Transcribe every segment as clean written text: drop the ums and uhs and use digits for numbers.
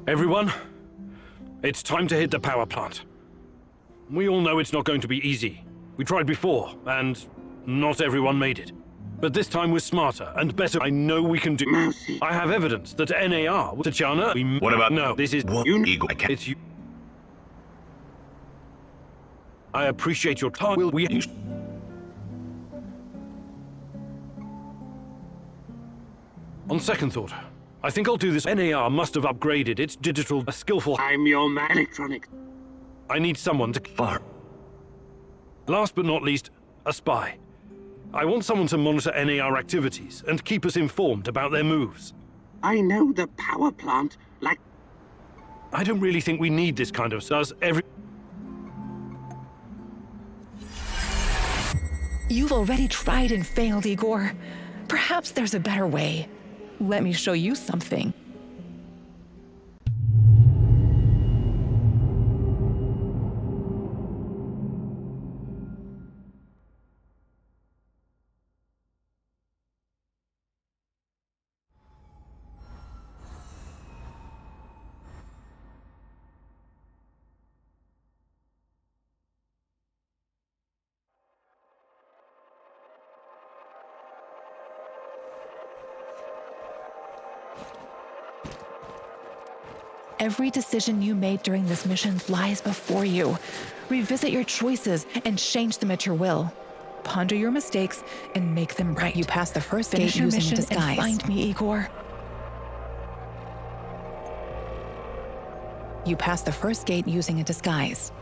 Everyone, it's time to hit the power plant. We all know it's not going to be easy. We tried before, and not everyone made it. But this time we're smarter and better. I know we can do. Mercy. I have evidence that NAR, Tachana. What about no? This is you, Eagle? I can't. It's you. I appreciate your time. Will we? On second thought, I think I'll do this. NAR must have upgraded its digital skillful. I'm your man. Electronic. I need someone to. Far. Last but not least, a spy. I want someone to monitor NAR activities and keep us informed about their moves. I know the power plant like... I don't really think we need this kind of does every... You've already tried and failed, Igor. Perhaps there's a better way. Let me show you something. Every decision you made during this mission lies before you. Revisit your choices and change them at your will. Ponder your mistakes and make them right. You pass the first gate using a disguise. And find me, Igor. You pass the first gate using a disguise.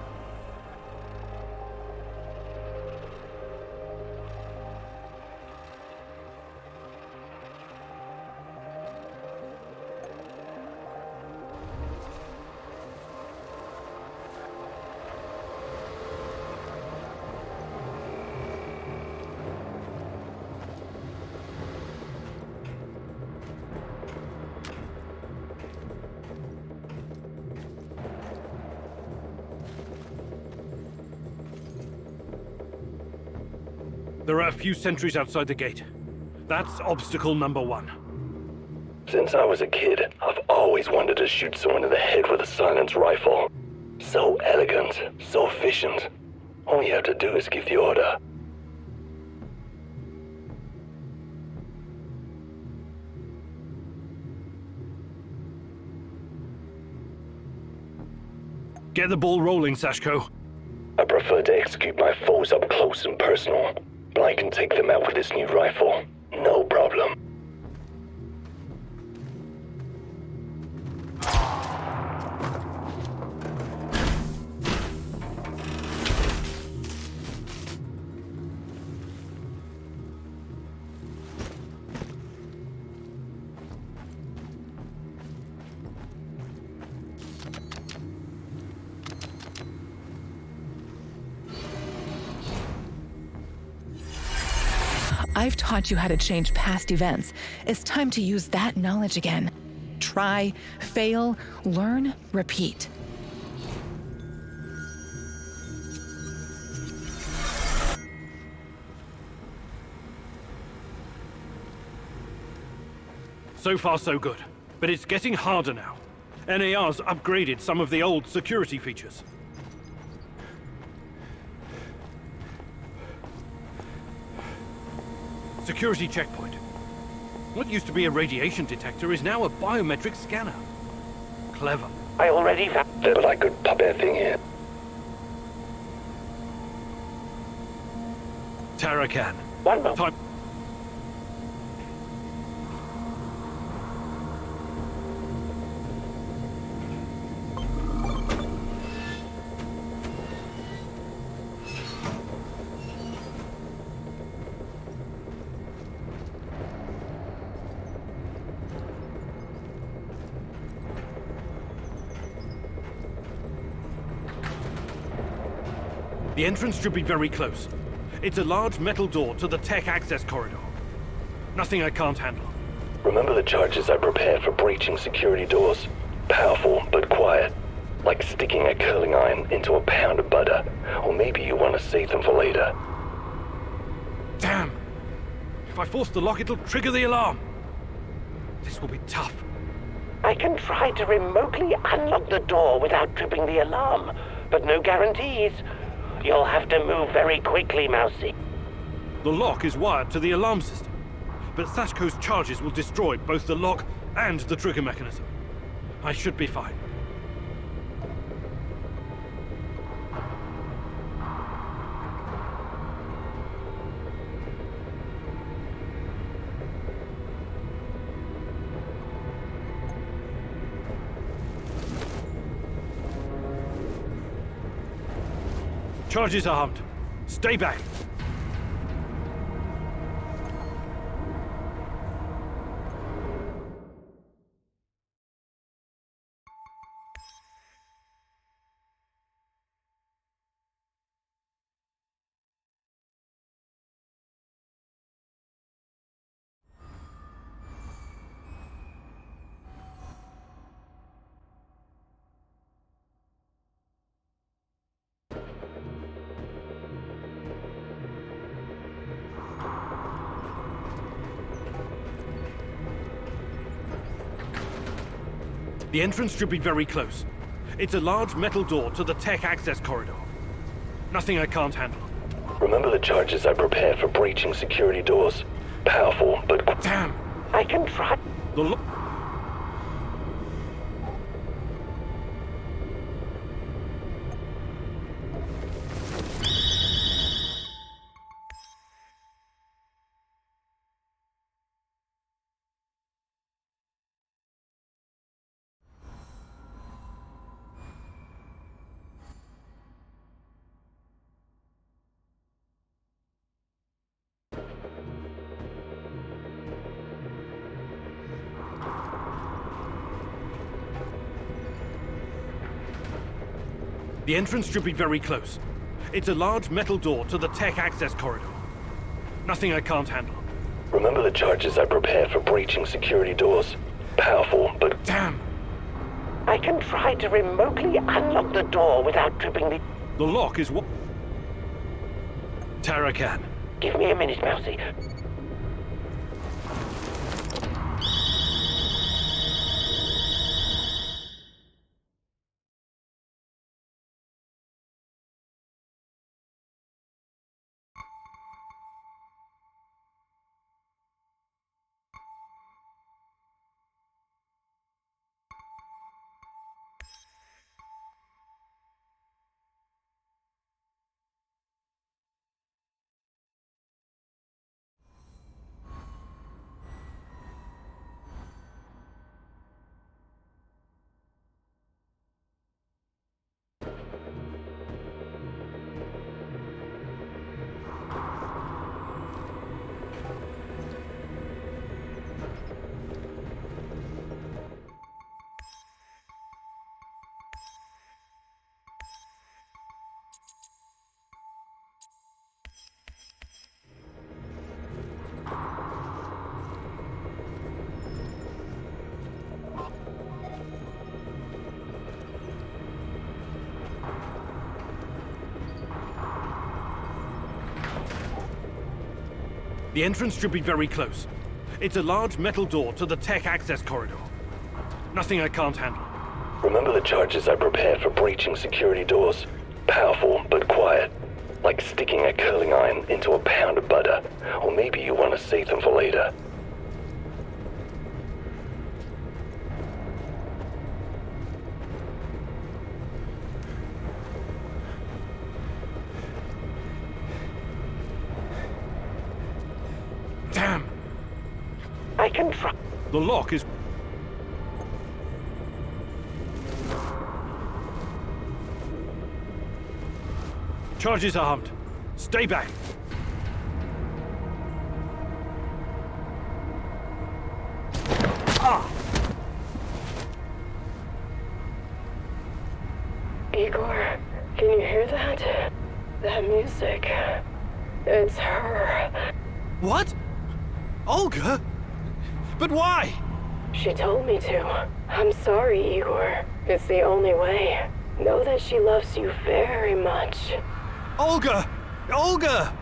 There are a few sentries outside the gate. That's obstacle number 1. Since I was a kid, I've always wanted to shoot someone in the head with a silenced rifle. So elegant, so efficient. All you have to do is give the order. Get the ball rolling, Sashko. I prefer to execute my foes up close and personal, but I can take them out with this new rifle. No problem. I've taught you how to change past events. It's time to use that knowledge again. Try, fail, learn, repeat. So far, so good. But it's getting harder now. NAR's upgraded some of the old security features. Security checkpoint. What used to be a radiation detector is now a biometric scanner. Clever. I already found it, but I could pop anything in. Tarakan. One moment. Time. The entrance should be very close. It's a large metal door to the tech access corridor. Nothing I can't handle. Remember the charges I prepared for breaching security doors? Powerful, but quiet. Like sticking a curling iron into a pound of butter. Or maybe you want to save them for later. Damn! If I force the lock, it'll trigger the alarm. This will be tough. I can try to remotely unlock the door without tripping the alarm, but no guarantees. You'll have to move very quickly, Mousy. The lock is wired to the alarm system, but Sashko's charges will destroy both the lock and the trigger mechanism. I should be fine. Charges are armed. Stay back. The entrance should be very close. It's a large metal door to the tech access corridor. Nothing I can't handle. Remember the charges I prepared for breaching security doors? Powerful, but... Damn! I can try. The lock... The entrance should be very close. It's a large metal door to the tech access corridor. Nothing I can't handle. Remember the charges I prepared for breaching security doors? Powerful, but... Damn! I can try to remotely unlock the door without tripping the... The lock is what... Tara can. Give me a minute, Mousy. The entrance should be very close. It's a large metal door to the tech access corridor. Nothing I can't handle. Remember the charges I prepared for breaching security doors? Powerful, but quiet. Like sticking a curling iron into a pound of butter. Or maybe you want to save them for later. Damn! I can try. The lock is... Charges are armed. Stay back. Igor, can you hear that? That That music. It's her. What? Olga? But why? She told me to. I'm sorry, Igor. It's the only way. Know that she loves you very much. Olga! Olga!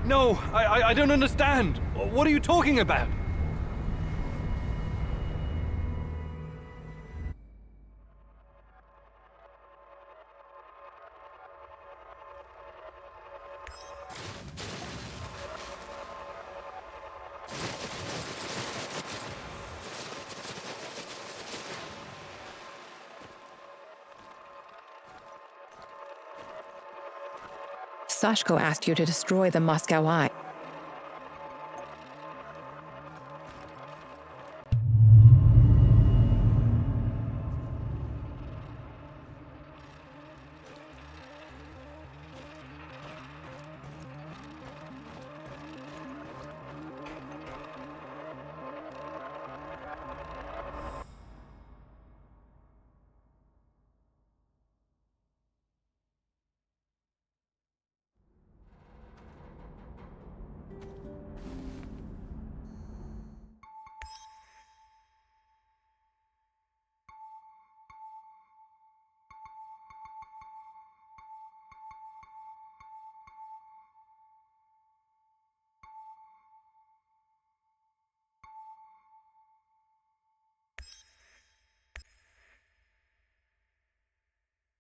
No, I don't understand. What are you talking about? Sashko asked you to destroy the Moscow Eye.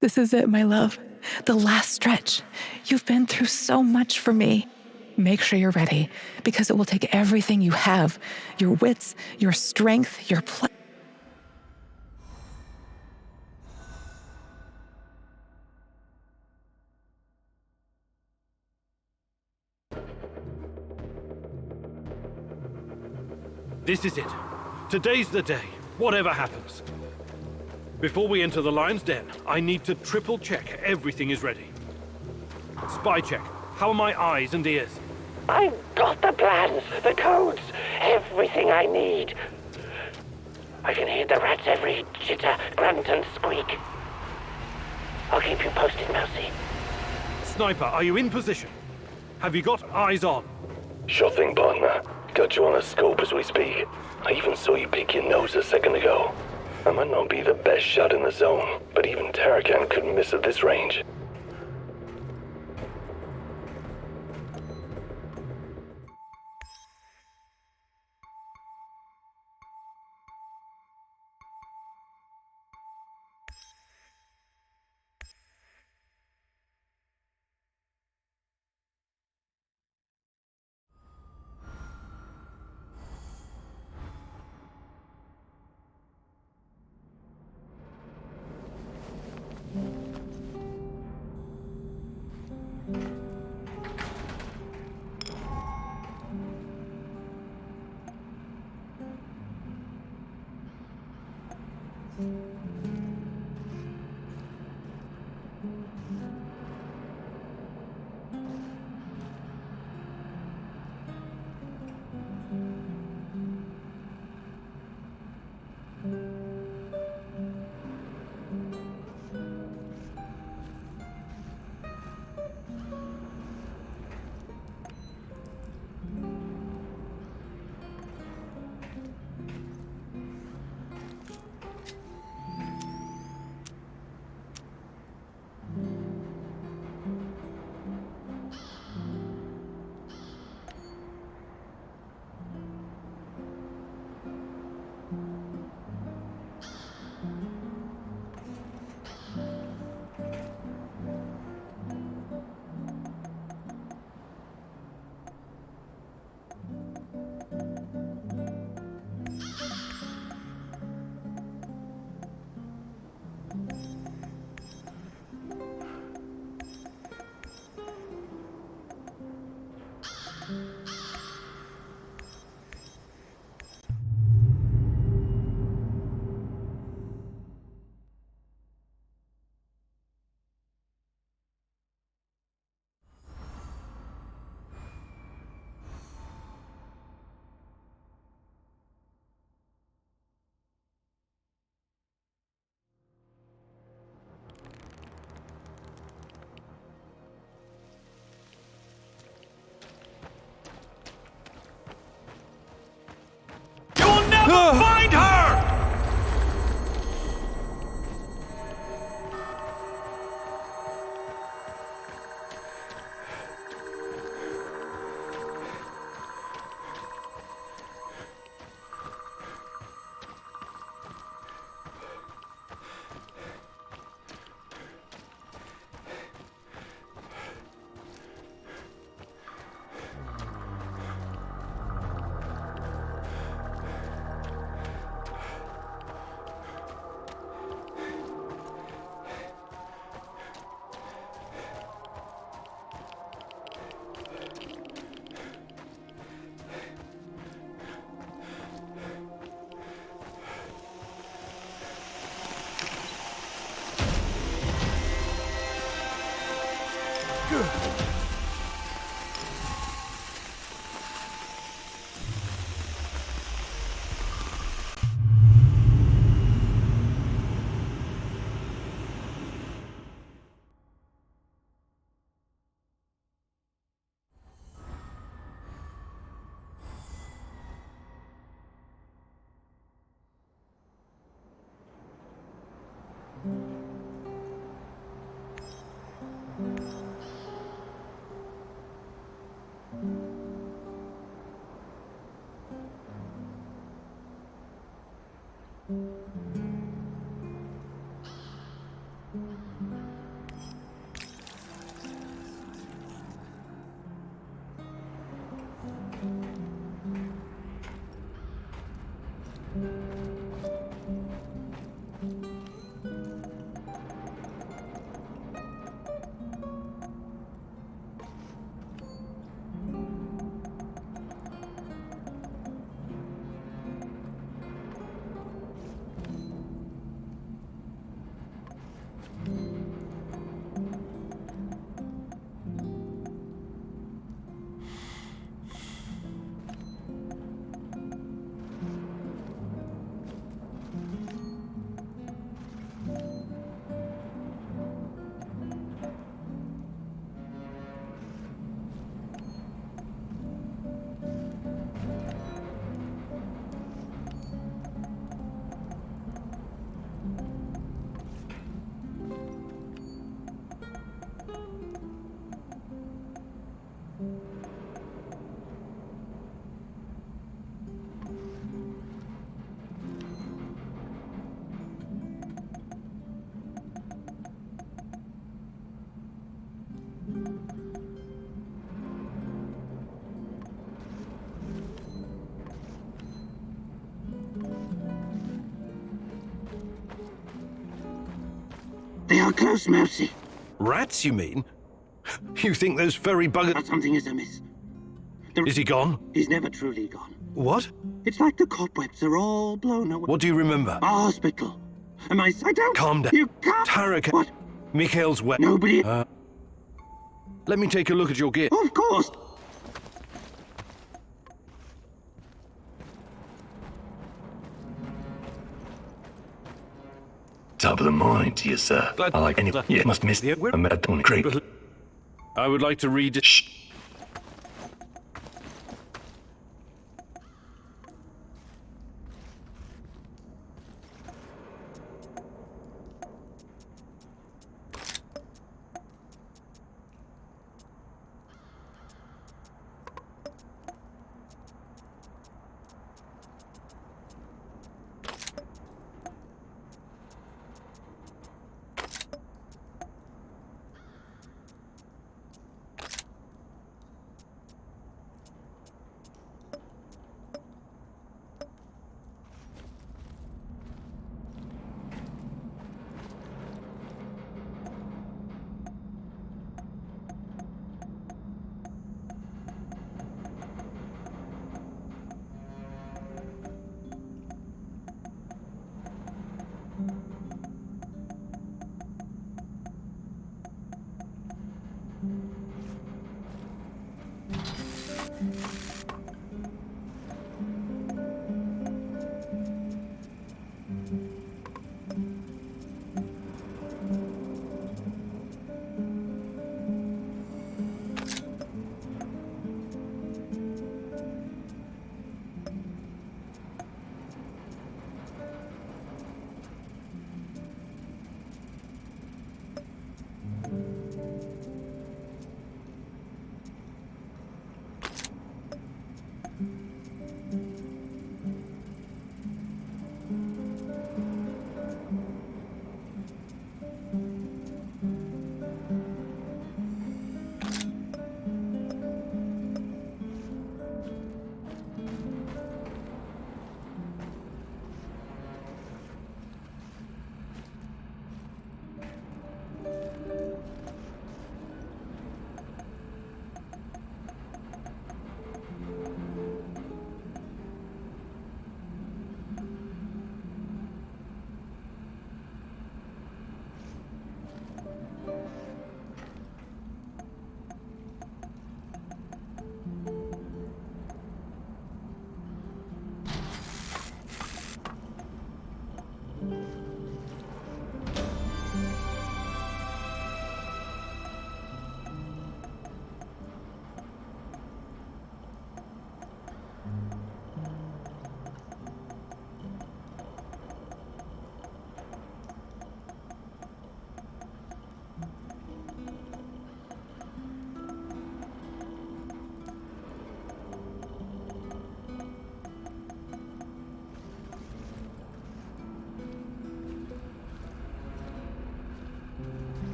This is it, my love. The last stretch. You've been through so much for me. Make sure you're ready, because it will take everything you have. Your wits, your strength, your This is it. Today's the day, whatever happens. Before we enter the lion's den, I need to triple check everything is ready. Spy check. How are my eyes and ears? I've got the plans, the codes, everything I need. I can hear the rats' every chitter, grunt, and squeak. I'll keep you posted, Mousy. Sniper, are you in position? Have you got eyes on? Sure thing, partner. Got you on a scope as we speak. I even saw you pick your nose a second ago. I might not be the best shot in the zone, but even Tarakan couldn't miss at this range. They are close, Mousy. Rats, you mean? You think those furry buggers... But something is amiss. Is he gone? He's never truly gone. What? It's like the cobwebs are all blown away. What do you remember? Our hospital. Am I... I don't... Calm down. You can't... Tarek... What? Mikhail's wet. Nobody... Let me take a look at your gear. Of course. Top of the morning to you, sir. Glad- I like any... Yeah, must miss the... I'm at the great. I would like to read... Shh.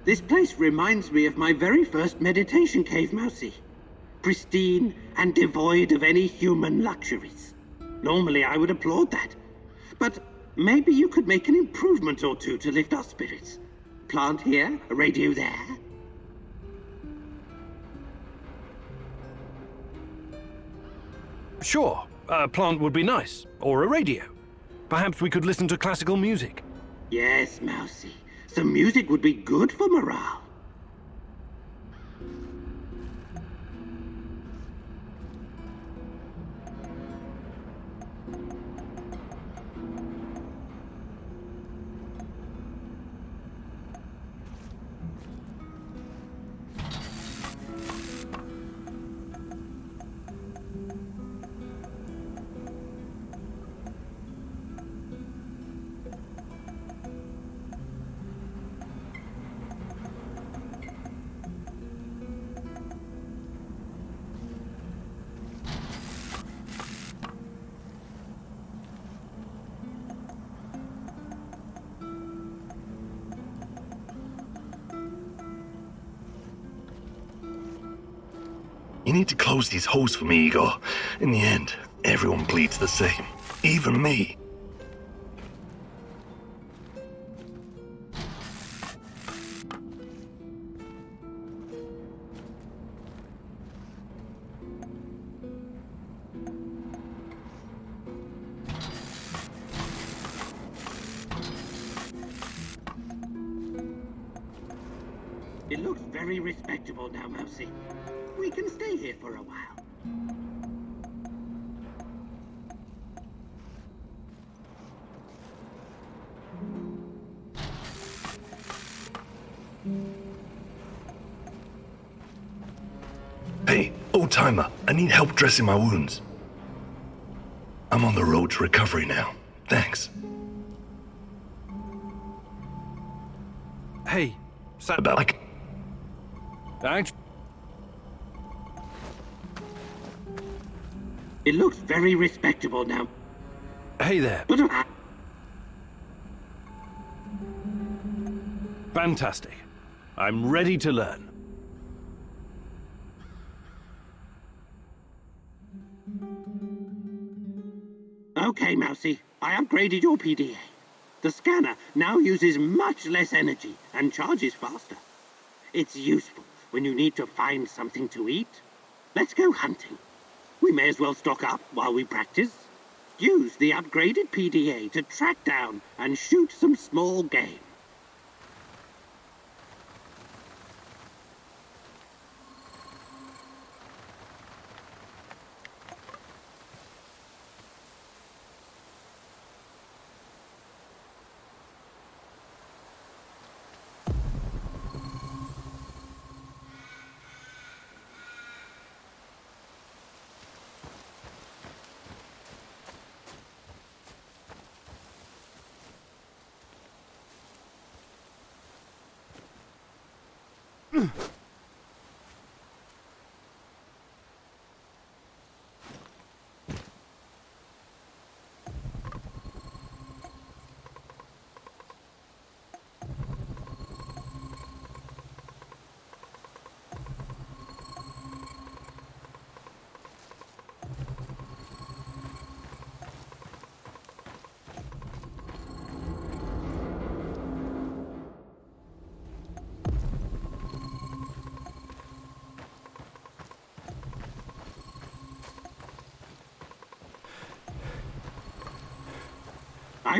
This place reminds me of my very first meditation cave, Mousy. Pristine and devoid of any human luxuries. Normally I would applaud that. But maybe you could make an improvement or two to lift our spirits. Plant here, a radio there. Sure, a plant would be nice, or a radio. Perhaps we could listen to classical music. Yes, Mousy. Some music would be good for morale. You need to close these holes for me, Igor. In the end, everyone bleeds the same. Even me. It looks very respectable now, Mousy. We can stay here for a while. Hey, old-timer, I need help dressing my wounds. I'm on the road to recovery now. Thanks. Hey, About like Act. It looks very respectable now. Hey there. But Fantastic. I'm ready to learn. okay, Mousy. I upgraded your PDA. The scanner now uses much less energy and charges faster. It's useful when you need to find something to eat. Let's go hunting. We may as well stock up while we practice. Use the upgraded PDA to track down and shoot some small game.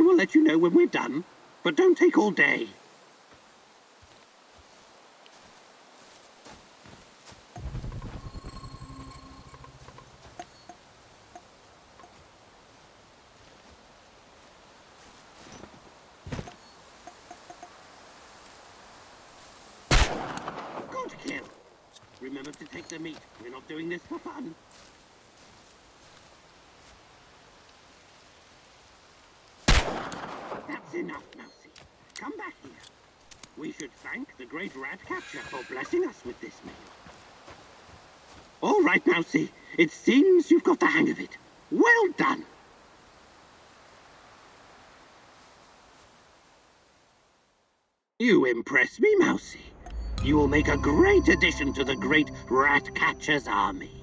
I will let you know when we're done, but don't take all day. Good kill. Remember to take the meat. We're not doing this for fun. That's enough, Mousy. Come back here. We should thank the great rat catcher for blessing us with this meal. All right, Mousy. It seems you've got the hang of it. Well done. You impress me, Mousy. You will make a great addition to the great rat catcher's army.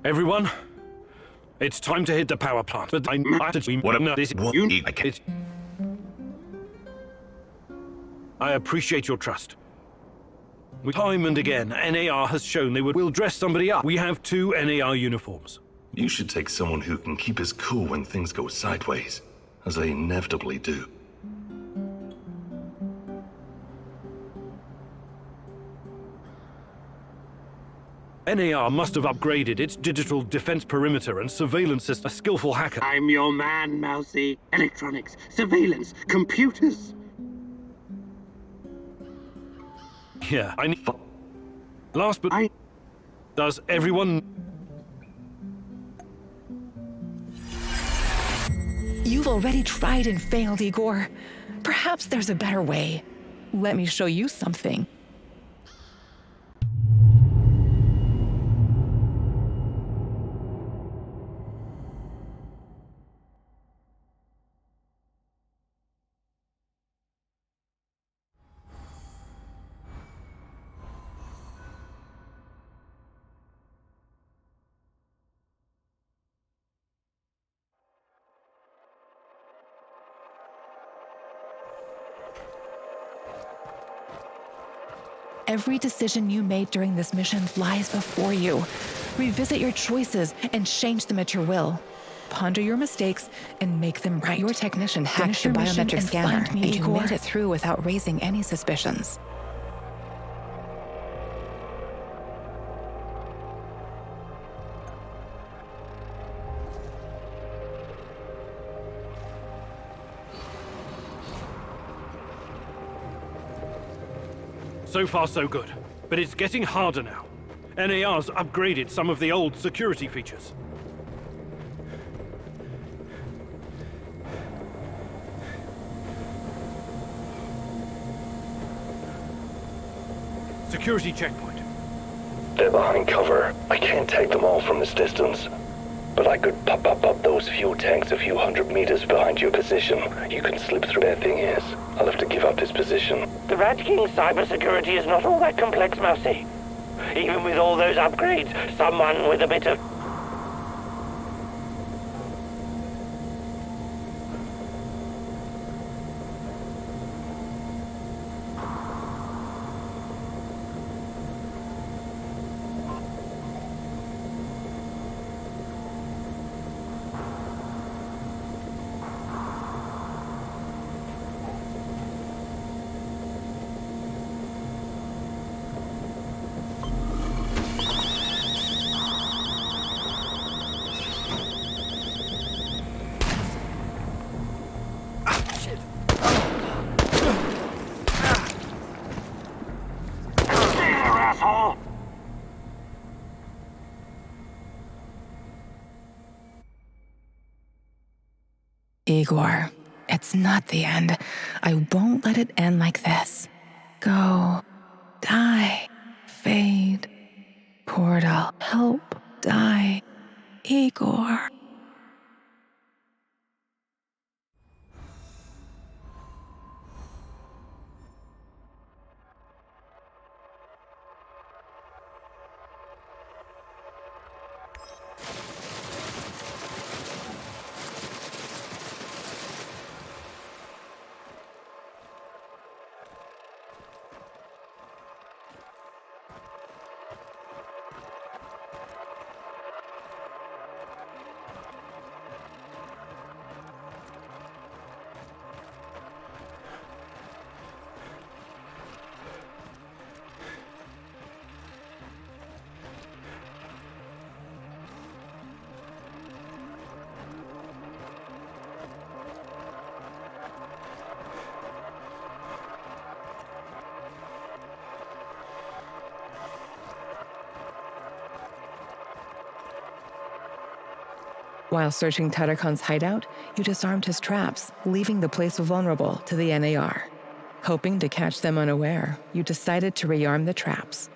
Everyone, it's time to hit the power plant. But I have to. What? No, this. You need. It's. I appreciate your trust. Time and again, NAR has shown they will dress somebody up. We have 2 NAR uniforms. You should take someone who can keep his cool when things go sideways, as they inevitably do. NAR must have upgraded its digital defense perimeter and surveillance system. A skillful hacker. I'm your man, Mousy. Electronics, surveillance, computers. Yeah, I need... Last but... Does everyone... You've already tried and failed, Igor. Perhaps there's a better way. Let me show you something. Every decision you made during this mission lies before you. Revisit your choices and change them at your will. Ponder your mistakes and make them right. Your technician hacked the biometric scanner, and you made it through without raising any suspicions. So far, so good. But it's getting harder now. NAR's upgraded some of the old security features. Security checkpoint. They're behind cover. I can't take them all from this distance. But I could pop up those fuel tanks a few hundred meters behind your position. You can slip through. That thing is, I'll have to give up this position. The Rat King's cybersecurity is not all that complex, Mousy. Even with all those upgrades, someone with a bit of... Igor, it's not the end. I won't let it end like this. Go, die, fade, portal, help, die, Igor. While searching Tarakon's hideout, you disarmed his traps, leaving the place vulnerable to the NAR. Hoping to catch them unaware, you decided to rearm the traps.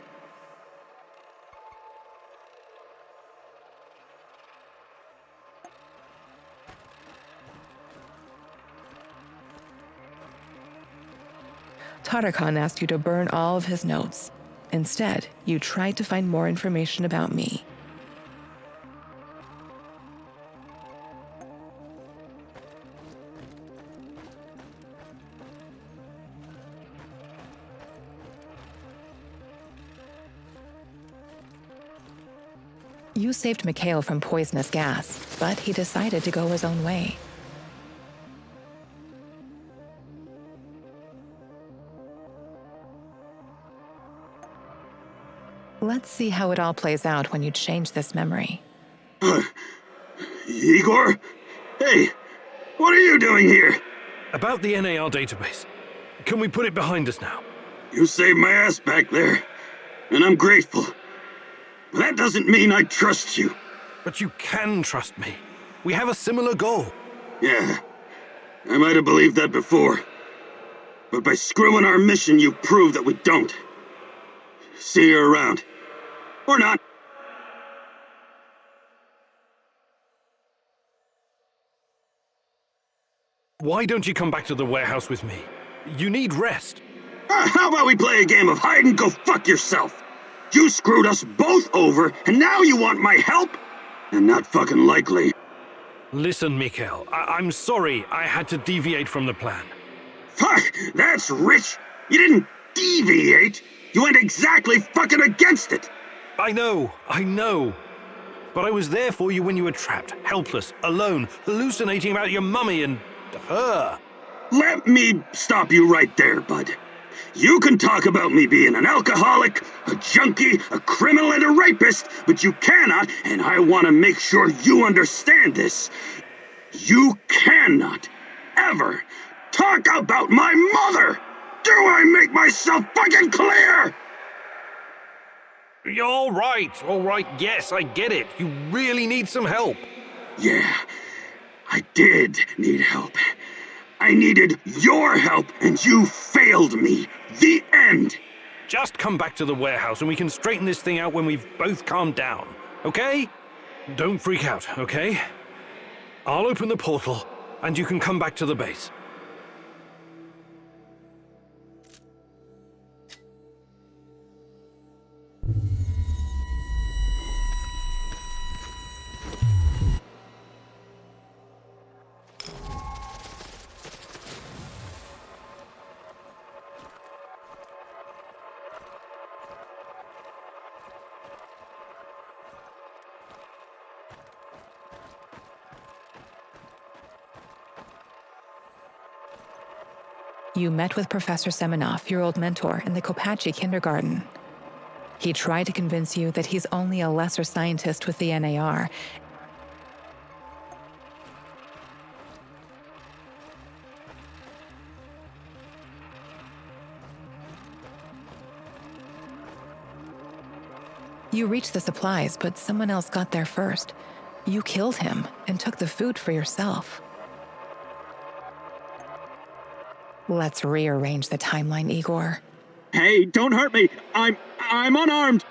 Tarakon asked you to burn all of his notes. Instead, you tried to find more information about me. You saved Mikhail from poisonous gas, but he decided to go his own way. Let's see how it all plays out when you change this memory. Igor? Hey, what are you doing here? About the NAR database. Can we put it behind us now? You saved my ass back there, and I'm grateful. But that doesn't mean I trust you. But you can trust me. We have a similar goal. Yeah, I might have believed that before. But by screwing our mission, you prove that we don't. See you around. Or not. Why don't you come back to the warehouse with me? You need rest. How about we play a game of hide and go fuck yourself? You screwed us both over, and now you want my help? And not fucking likely. Listen, Mikhail, I'm sorry I had to deviate from the plan. Fuck, that's rich. You didn't deviate. You went exactly fucking against it. I know. But I was there for you when you were trapped, helpless, alone, hallucinating about your mummy and her. Let me stop you right there, bud. You can talk about me being an alcoholic, a junkie, a criminal, and a rapist, but you cannot, and I want to make sure you understand this, you cannot ever talk about my mother! Do I make myself fucking clear? All right, yes, I get it. You really need some help. Yeah, I did need help. I needed your help, and you failed me. The end. Just come back to the warehouse and we can straighten this thing out when we've both calmed down, okay? Don't freak out, okay? I'll open the portal, and you can come back to the base. You met with Professor Semenov, your old mentor, in the Kopachi kindergarten. He tried to convince you that he's only a lesser scientist with the NAR. You reached the supplies, but someone else got there first. You killed him and took the food for yourself. Let's rearrange the timeline, Igor. Hey, don't hurt me. I'm unarmed.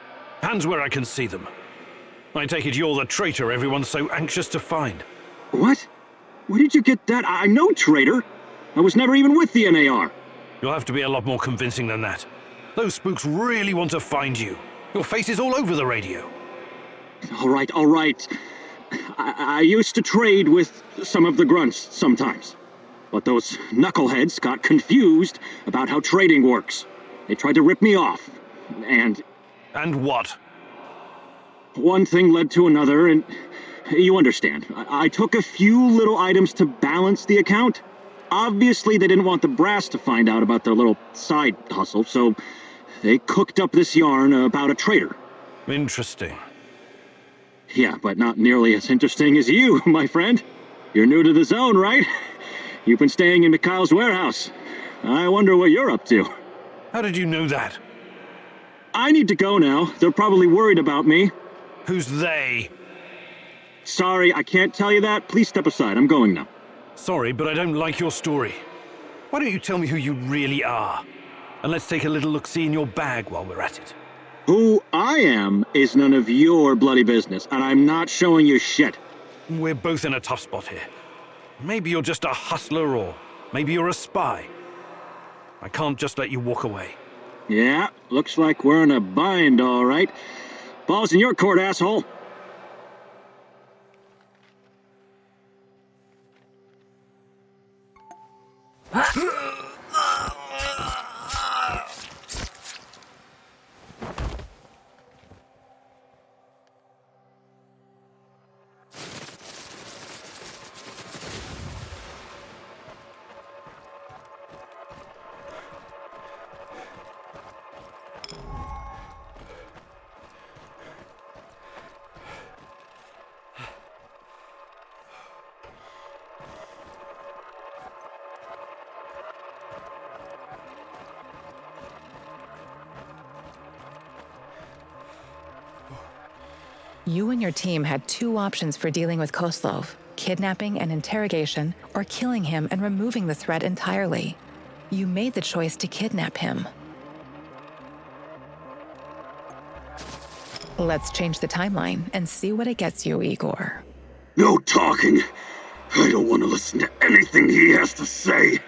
Hands where I can see them. I take it you're the traitor everyone's so anxious to find. What? Where did you get that? I'm no traitor. I was never even with the NAR. You'll have to be a lot more convincing than that. Those spooks really want to find you. Your face is all over the radio. All right. I used to trade with some of the grunts sometimes. But those knuckleheads got confused about how trading works. They tried to rip me off, and... And what? One thing led to another, and you understand. I took a few little items to balance the account. Obviously, they didn't want the brass to find out about their little side hustle, so they cooked up this yarn about a traitor. Interesting. Yeah, but not nearly as interesting as you, my friend. You're new to the zone, right? You've been staying in Mikhail's warehouse. I wonder what you're up to. How did you know that? I need to go now. They're probably worried about me. Who's they? Sorry, I can't tell you that. Please step aside. I'm going now. Sorry, but I don't like your story. Why don't you tell me who you really are? And let's take a little look-see in your bag while we're at it. Who I am is none of your bloody business, and I'm not showing you shit. We're both in a tough spot here. Maybe you're just a hustler, or maybe you're a spy. I can't just let you walk away. Yeah, looks like we're in a bind, all right. Ball's in your court, asshole. You and your team had two options for dealing with Koslov: kidnapping and interrogation, or killing him and removing the threat entirely. You made the choice to kidnap him. Let's change the timeline and see what it gets you, Igor. No talking. I don't want to listen to anything he has to say.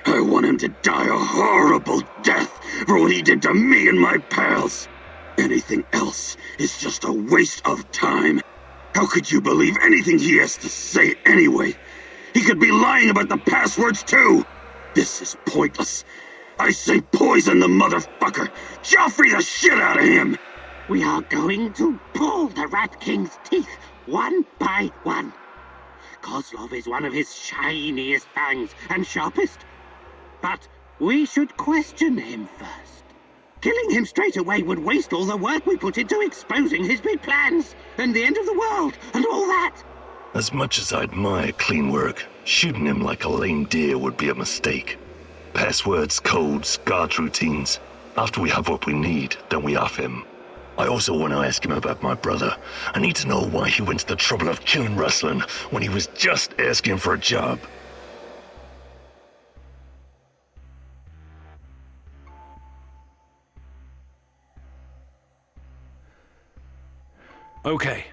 I want him to die a horrible death for what he did to me and my pals. Anything else is just a waste of time. How could you believe anything he has to say anyway? He could be lying about the passwords too. This is pointless. I say poison the motherfucker. Joffrey the shit out of him. We are going to pull the Rat King's teeth, one by one. Kozlov is one of his shiniest fangs and sharpest. But we should question him first. Killing him straight away would waste all the work we put into exposing his big plans, and the end of the world, and all that. As much as I admire clean work, shooting him like a lame deer would be a mistake. Passwords, codes, guard routines. After we have what we need, then we off him. I also want to ask him about my brother. I need to know why he went to the trouble of killing Ruslan when he was just asking for a job. Okay.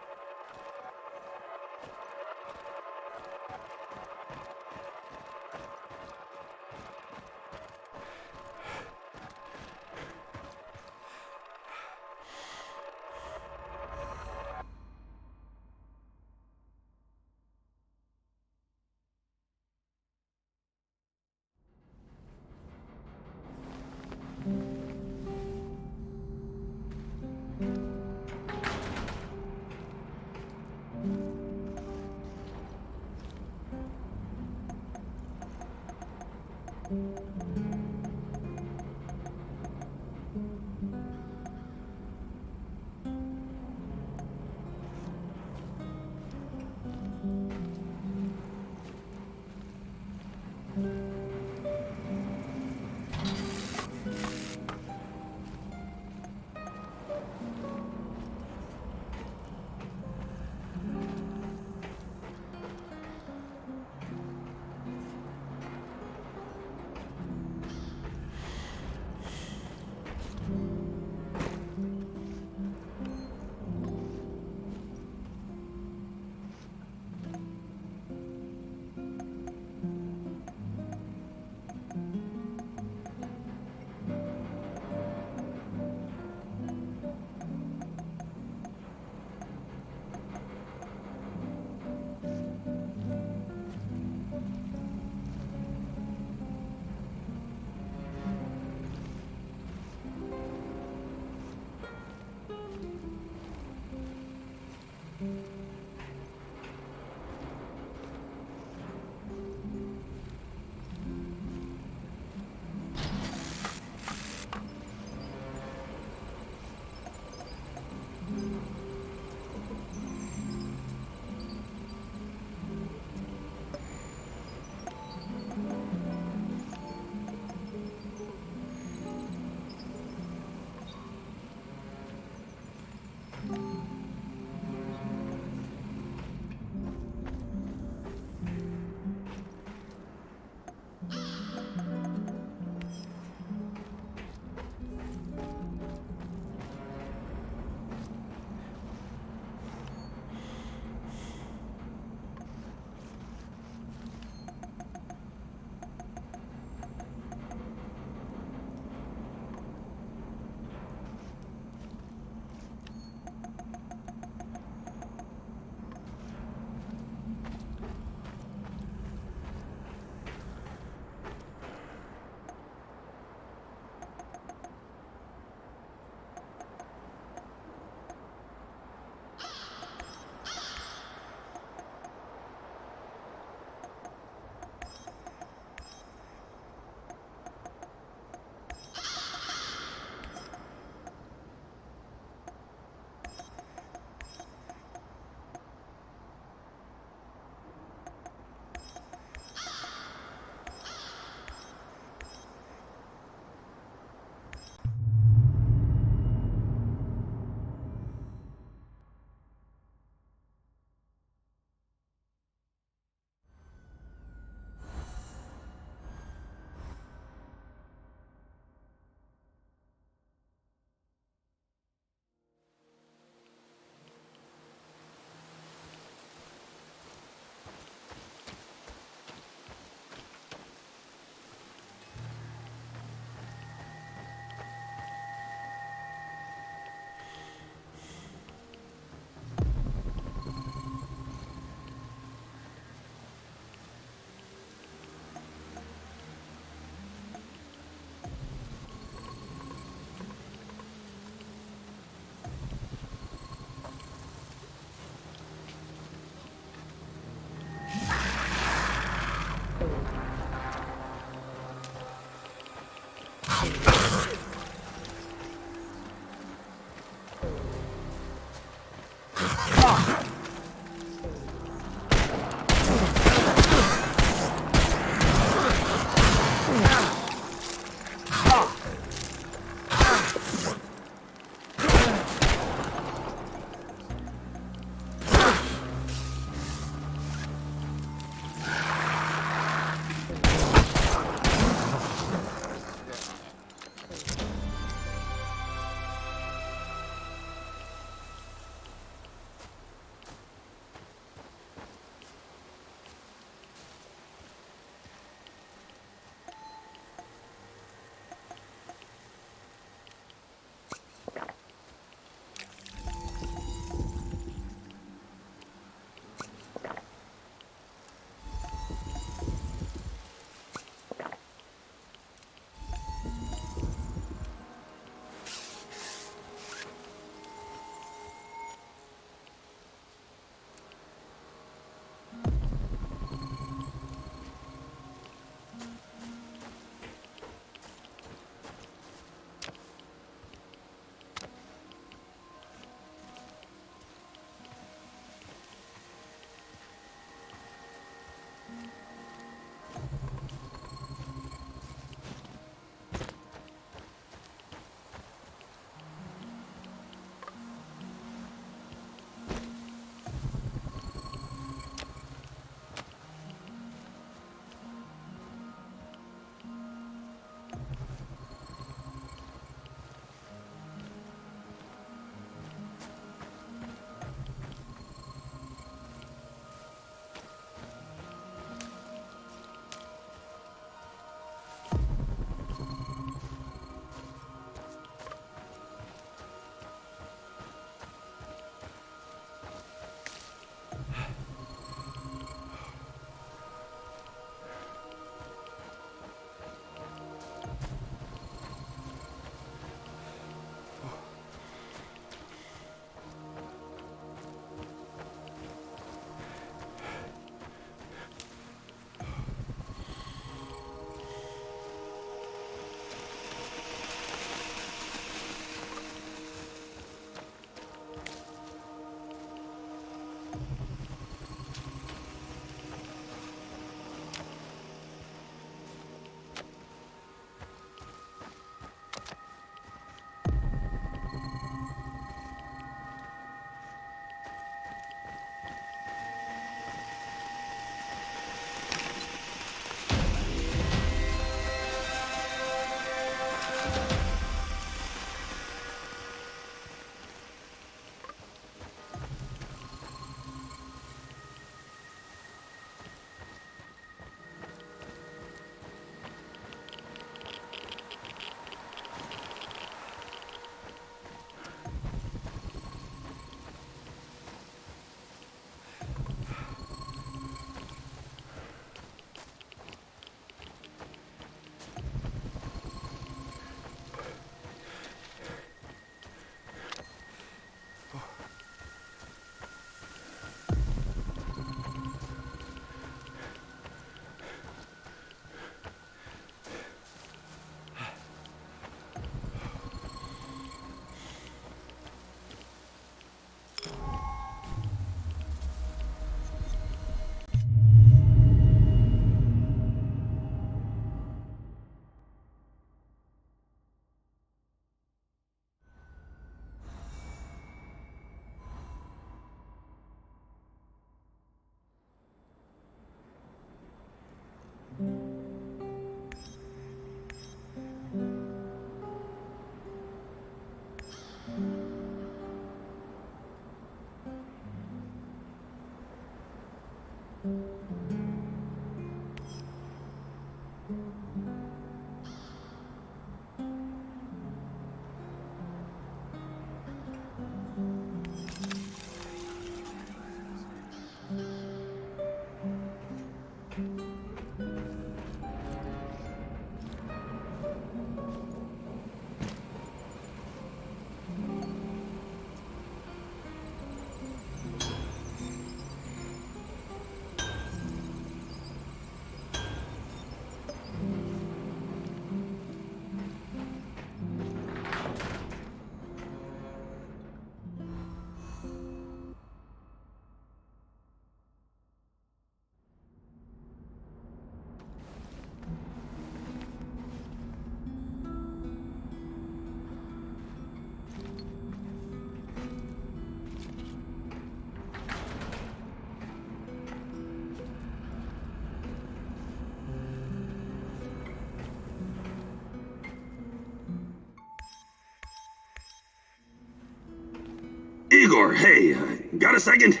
Igor, hey, got a second?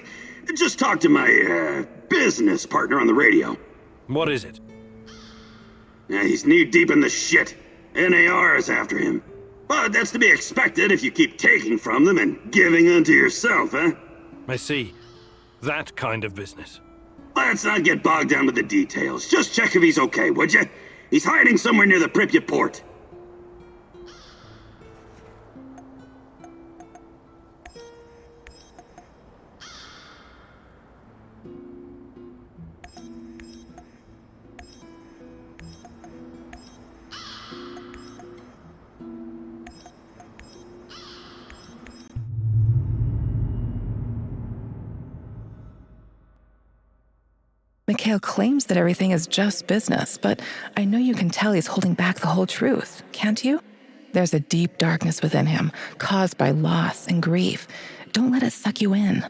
Just talk to my, business partner on the radio. What is it? Yeah, he's knee-deep in the shit. NAR is after him. But that's to be expected if you keep taking from them and giving unto yourself, huh? I see. That kind of business. Let's not get bogged down with the details. Just check if he's okay, would you? He's hiding somewhere near the Pripyat port. Mikhail claims that everything is just business, but I know you can tell he's holding back the whole truth, can't you? There's a deep darkness within him, caused by loss and grief. Don't let it suck you in.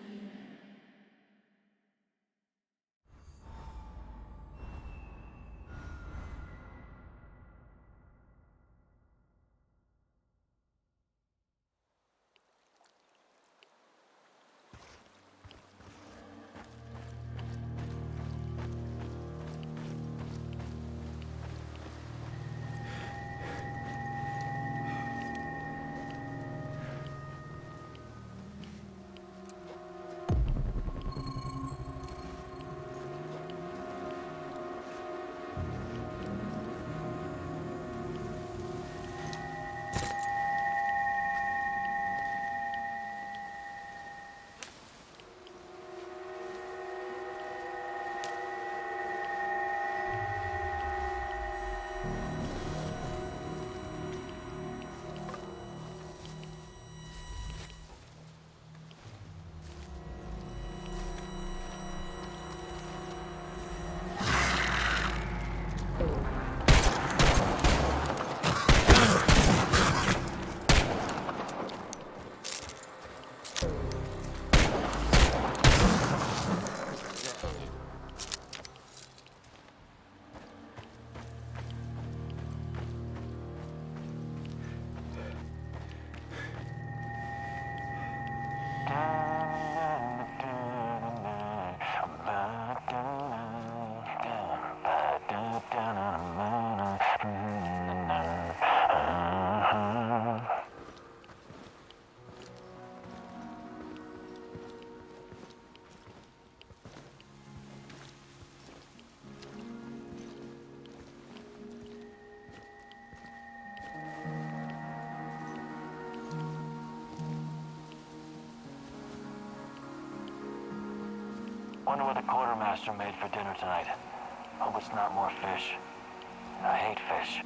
Wonder what the quartermaster made for dinner tonight. Hope it's not more fish. I hate fish.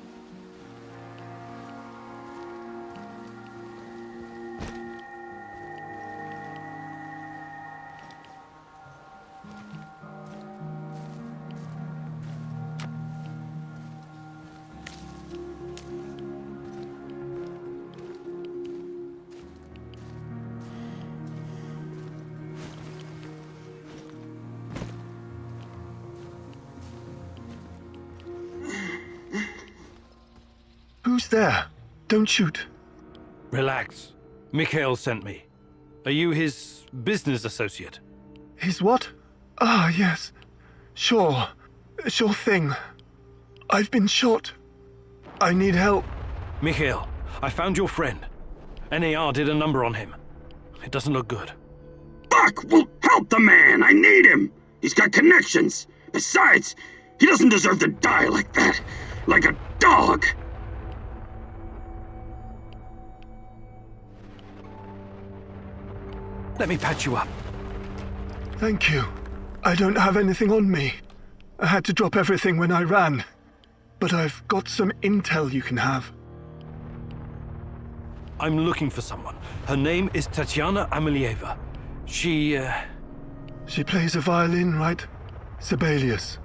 Who's there? Don't shoot. Relax. Mikhail sent me. Are you his business associate? His what? Ah, yes. Sure. Sure thing. I've been shot. I need help. Mikhail, I found your friend. NAR did a number on him. It doesn't look good. Fuck! Well, help the man! I need him! He's got connections! Besides, he doesn't deserve to die like that! Like a dog! Let me patch you up. Thank you. I don't have anything on me. I had to drop everything when I ran. But I've got some intel you can have. I'm looking for someone. Her name is Tatiana Amelieva. She plays a violin, right? Sibelius.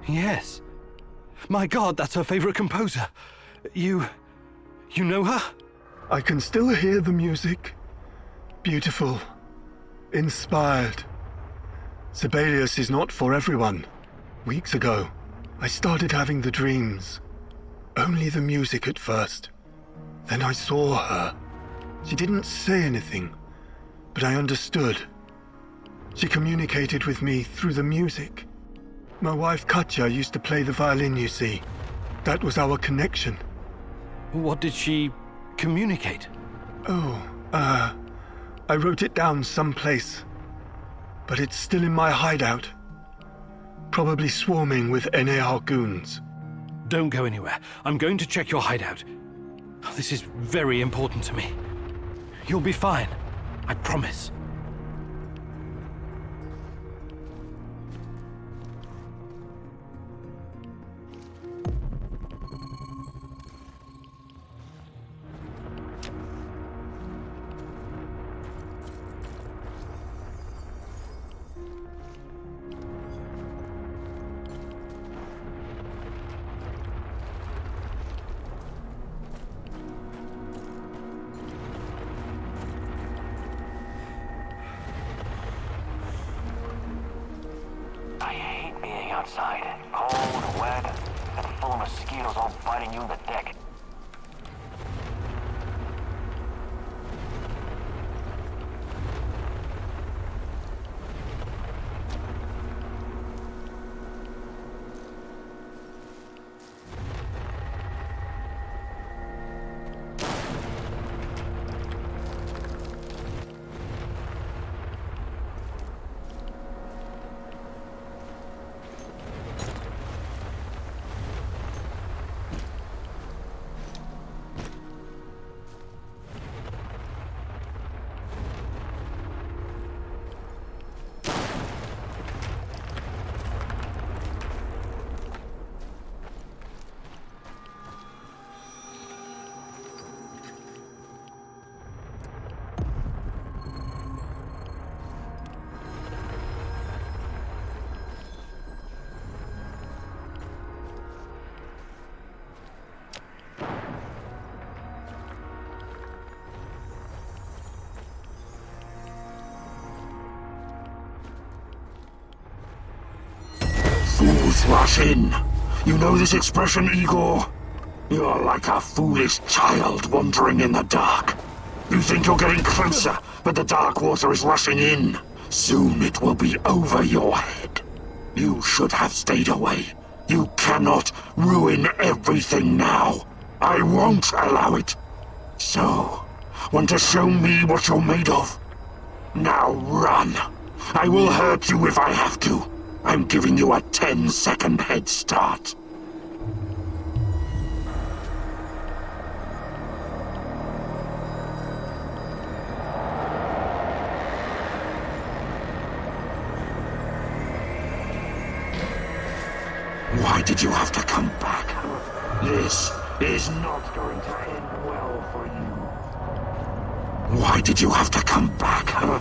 Yes. My God, that's her favorite composer. You know her? I can still hear the music. Beautiful. Inspired. Sibelius is not for everyone. Weeks ago, I started having the dreams. Only the music at first. Then I saw her. She didn't say anything, but I understood. She communicated with me through the music. My wife Katja used to play the violin, you see. That was our connection. What did she communicate? I wrote it down someplace, but it's still in my hideout. Probably swarming with NAR goons. Don't go anywhere. I'm going to check your hideout. This is very important to me. You'll be fine. I promise. I hate being outside, cold, wet, and full of mosquitoes all biting you in the neck. Fools rush in. You know this expression, Igor? You're like a foolish child wandering in the dark. You think you're getting closer, but the dark water is rushing in. Soon it will be over your head. You should have stayed away. You cannot ruin everything now. I won't allow it. So, want to show me what you're made of? Now run. I will hurt you if I have to. I'm giving you a 10-second head start. Why did you have to come back? This is not going to end well for you. Why did you have to come back, huh?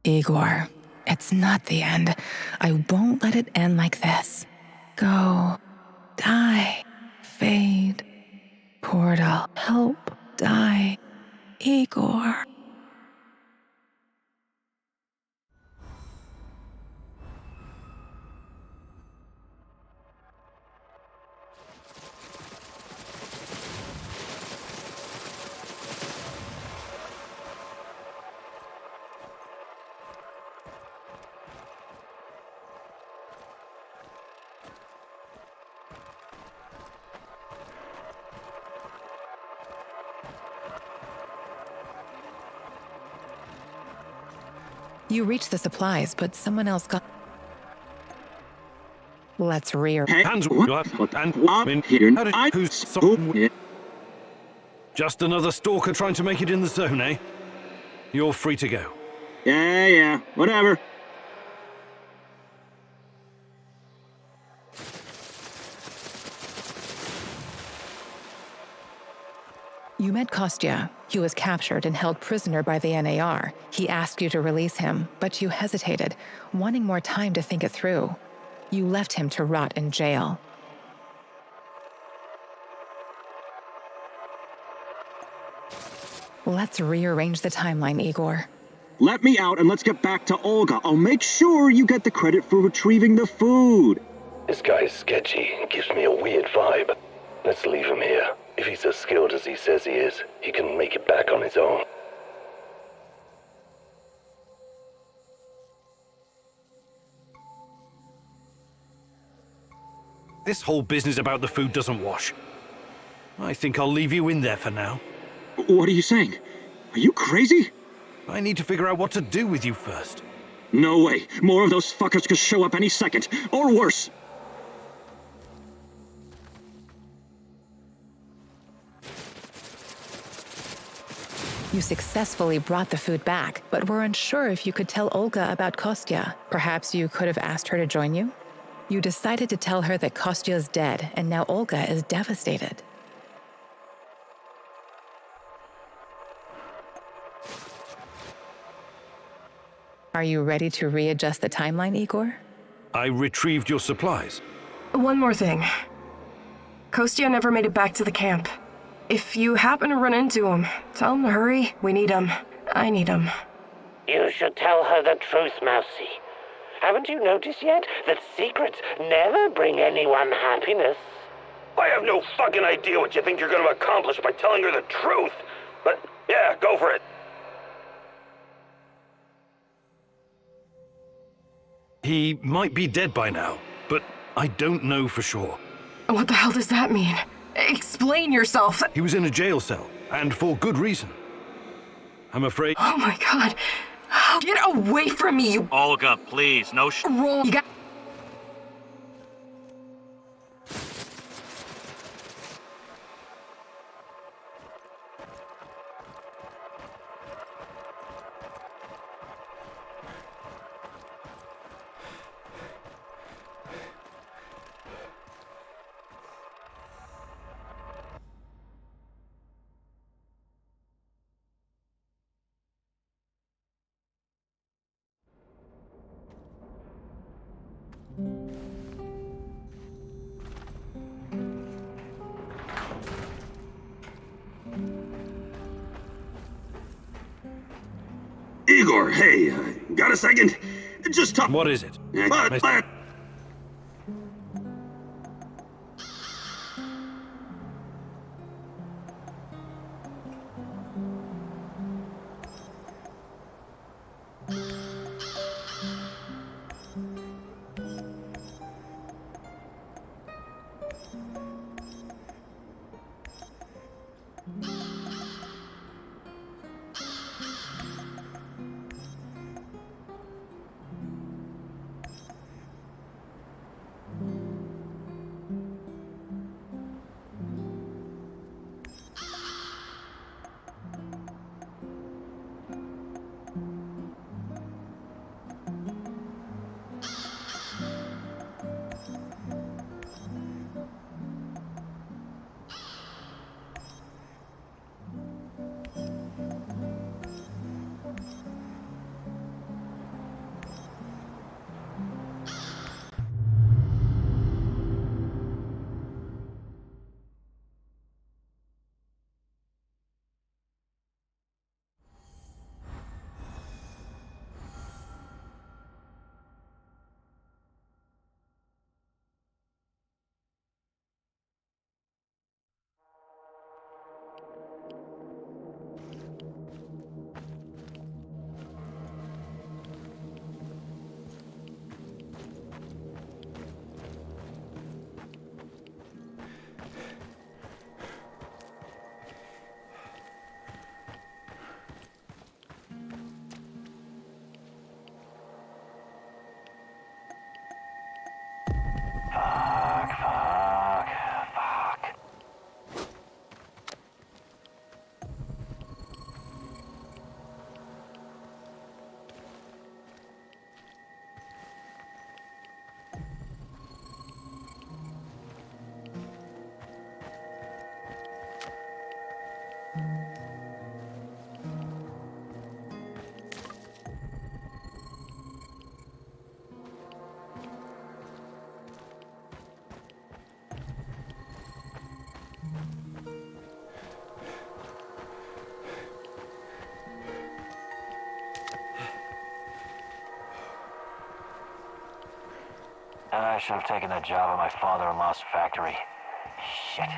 Igor, it's not the end. I won't let it end like this. Go. Die. Fade. Portal. Help. Die. Igor. You reached the supplies, but someone else got... Let's rear... Hands up and in here. How did who's just another stalker trying to make it in the zone, eh? You're free to go. Yeah, whatever. You met Kostya. He was captured and held prisoner by the NAR. He asked you to release him, but you hesitated, wanting more time to think it through. You left him to rot in jail. Let's rearrange the timeline, Igor. Let me out and let's get back to Olga. I'll make sure you get the credit for retrieving the food. This guy's sketchy. Gives me a weird vibe. Let's leave him here. If he's as skilled as he says he is, he can make it back on his own. This whole business about the food doesn't wash. I think I'll leave you in there for now. What are you saying? Are you crazy? I need to figure out what to do with you first. No way. More of those fuckers could show up any second. Or worse. You successfully brought the food back, but were unsure if you could tell Olga about Kostya. Perhaps you could have asked her to join you? You decided to tell her that Kostya is dead, and now Olga is devastated. Are you ready to readjust the timeline, Igor? I retrieved your supplies. One more thing. Kostya never made it back to the camp. If you happen to run into him, tell him to hurry. We need him. I need him. You should tell her the truth, Mousy. Haven't you noticed yet that secrets never bring anyone happiness? I have no fucking idea what you think you're going to accomplish by telling her the truth. But, yeah, go for it. He might be dead by now, but I don't know for sure. What the hell does that mean? Explain yourself. He was in a jail cell, and for good reason. I'm afraid... Oh my god. Get away from me, you... Olga, please, no roll. You got... Igor, hey, got a second? Just talk. What is it? But... I should have taken that job at my father-in-law's factory. Shit.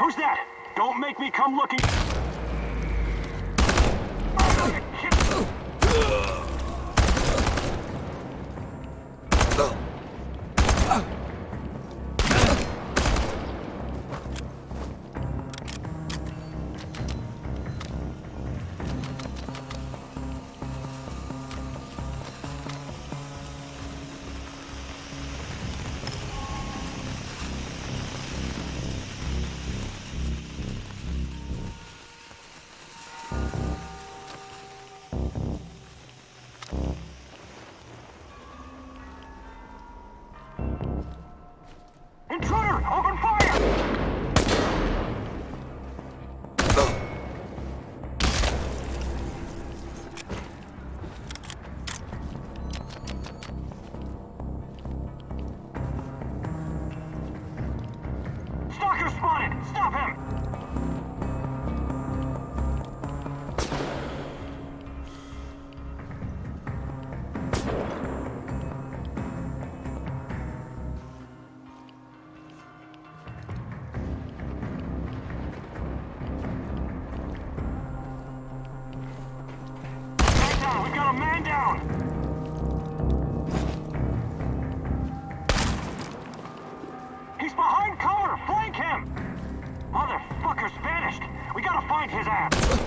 Who's that? Don't make me come looking. Intruder! Open fire! Stalker spotted! Stop him! We've got a man down! He's behind cover! Flank him! Motherfucker's vanished! We gotta find his ass!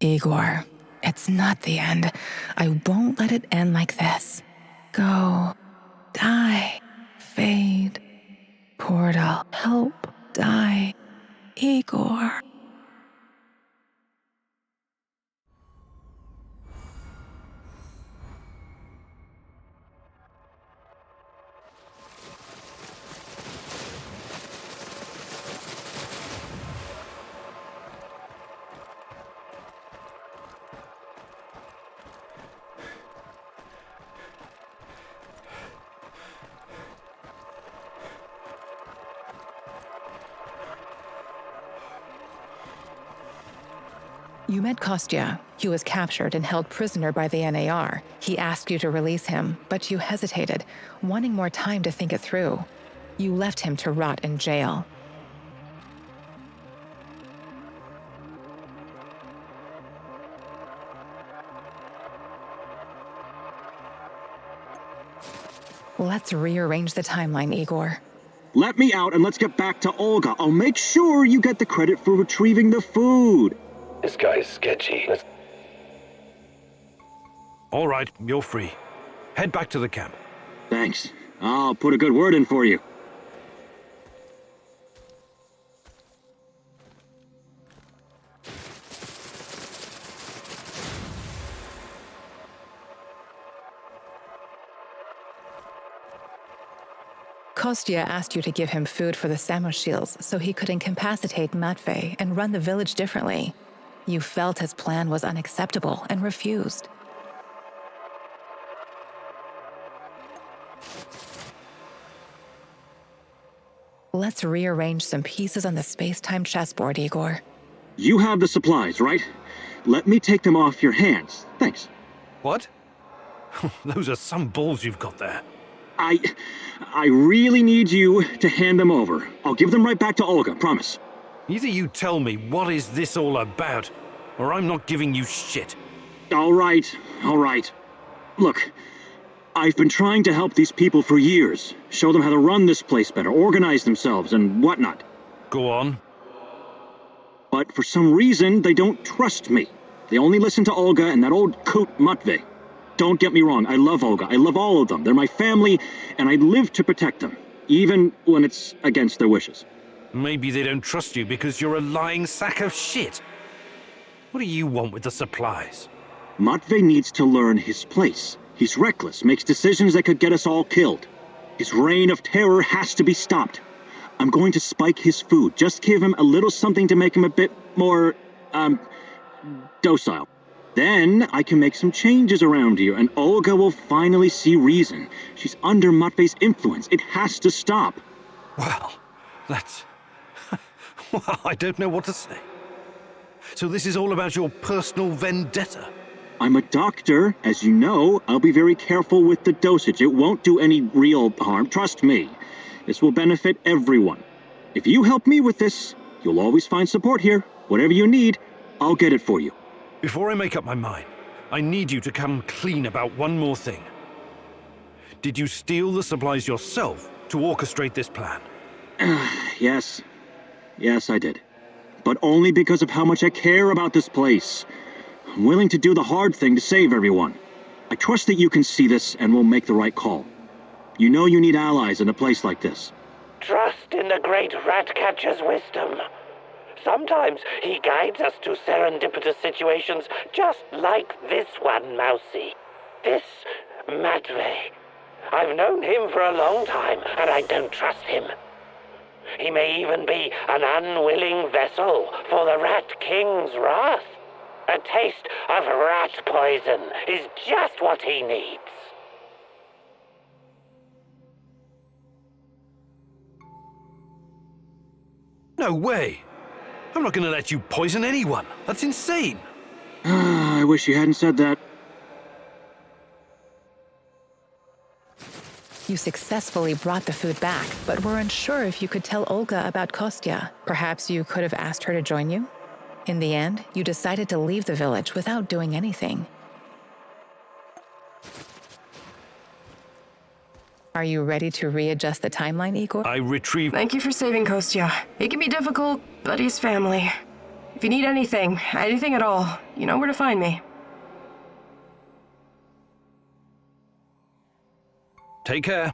Igor, it's not the end. I won't let it end like this. Go. Die. Fade. Portal. Help. Die. Igor. You met Kostya. He was captured and held prisoner by the NAR. He asked you to release him, but you hesitated, wanting more time to think it through. You left him to rot in jail. Let's rearrange the timeline, Igor. Let me out and let's get back to Olga. I'll make sure you get the credit for retrieving the food. This guy's sketchy. All right, you're free. Head back to the camp. Thanks. I'll put a good word in for you. Kostya asked you to give him food for the Samoshils so he could incapacitate Matvey and run the village differently. You felt his plan was unacceptable and refused. Let's rearrange some pieces on the space-time chessboard, Igor. You have the supplies, right? Let me take them off your hands. Thanks. What? Those are some balls you've got there. I really need you to hand them over. I'll give them right back to Olga, promise. Either you tell me what is this all about, or I'm not giving you shit. All right. Look, I've been trying to help these people for years. Show them how to run this place better, organize themselves, and whatnot. Go on. But for some reason, they don't trust me. They only listen to Olga and that old coot Matvey. Don't get me wrong, I love Olga. I love all of them. They're my family, and I live to protect them, even when it's against their wishes. Maybe they don't trust you because you're a lying sack of shit. What do you want with the supplies? Matvey needs to learn his place. He's reckless, makes decisions that could get us all killed. His reign of terror has to be stopped. I'm going to spike his food. Just give him a little something to make him a bit more, docile. Then I can make some changes around here, and Olga will finally see reason. She's under Matvey's influence. It has to stop. Well, that's... well, I don't know what to say. So this is all about your personal vendetta? I'm a doctor. As you know, I'll be very careful with the dosage. It won't do any real harm. Trust me. This will benefit everyone. If you help me with this, you'll always find support here. Whatever you need, I'll get it for you. Before I make up my mind, I need you to come clean about one more thing. Did you steal the supplies yourself to orchestrate this plan? Yes. Yes, I did. But only because of how much I care about this place. I'm willing to do the hard thing to save everyone. I trust that you can see this and will make the right call. You know you need allies in a place like this. Trust in the great Ratcatcher's wisdom. Sometimes he guides us to serendipitous situations just like this one, Mousy. This Matvey. I've known him for a long time, and I don't trust him. He may even be an unwilling vessel for the Rat King's wrath. A taste of rat poison is just what he needs. No way! I'm not gonna let you poison anyone. That's insane. I wish you hadn't said that. You successfully brought the food back, but were unsure if you could tell Olga about Kostya. Perhaps you could have asked her to join you? In the end, you decided to leave the village without doing anything. Are you ready to readjust the timeline, Igor? I retrieve... Thank you for saving Kostya. It can be difficult, but he's family. If you need anything at all, you know where to find me. Take care.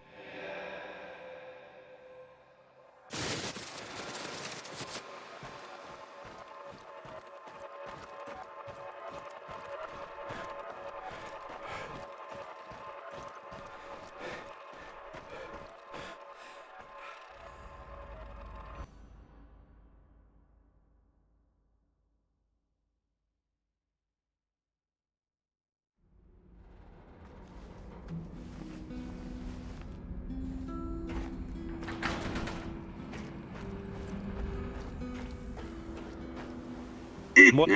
What?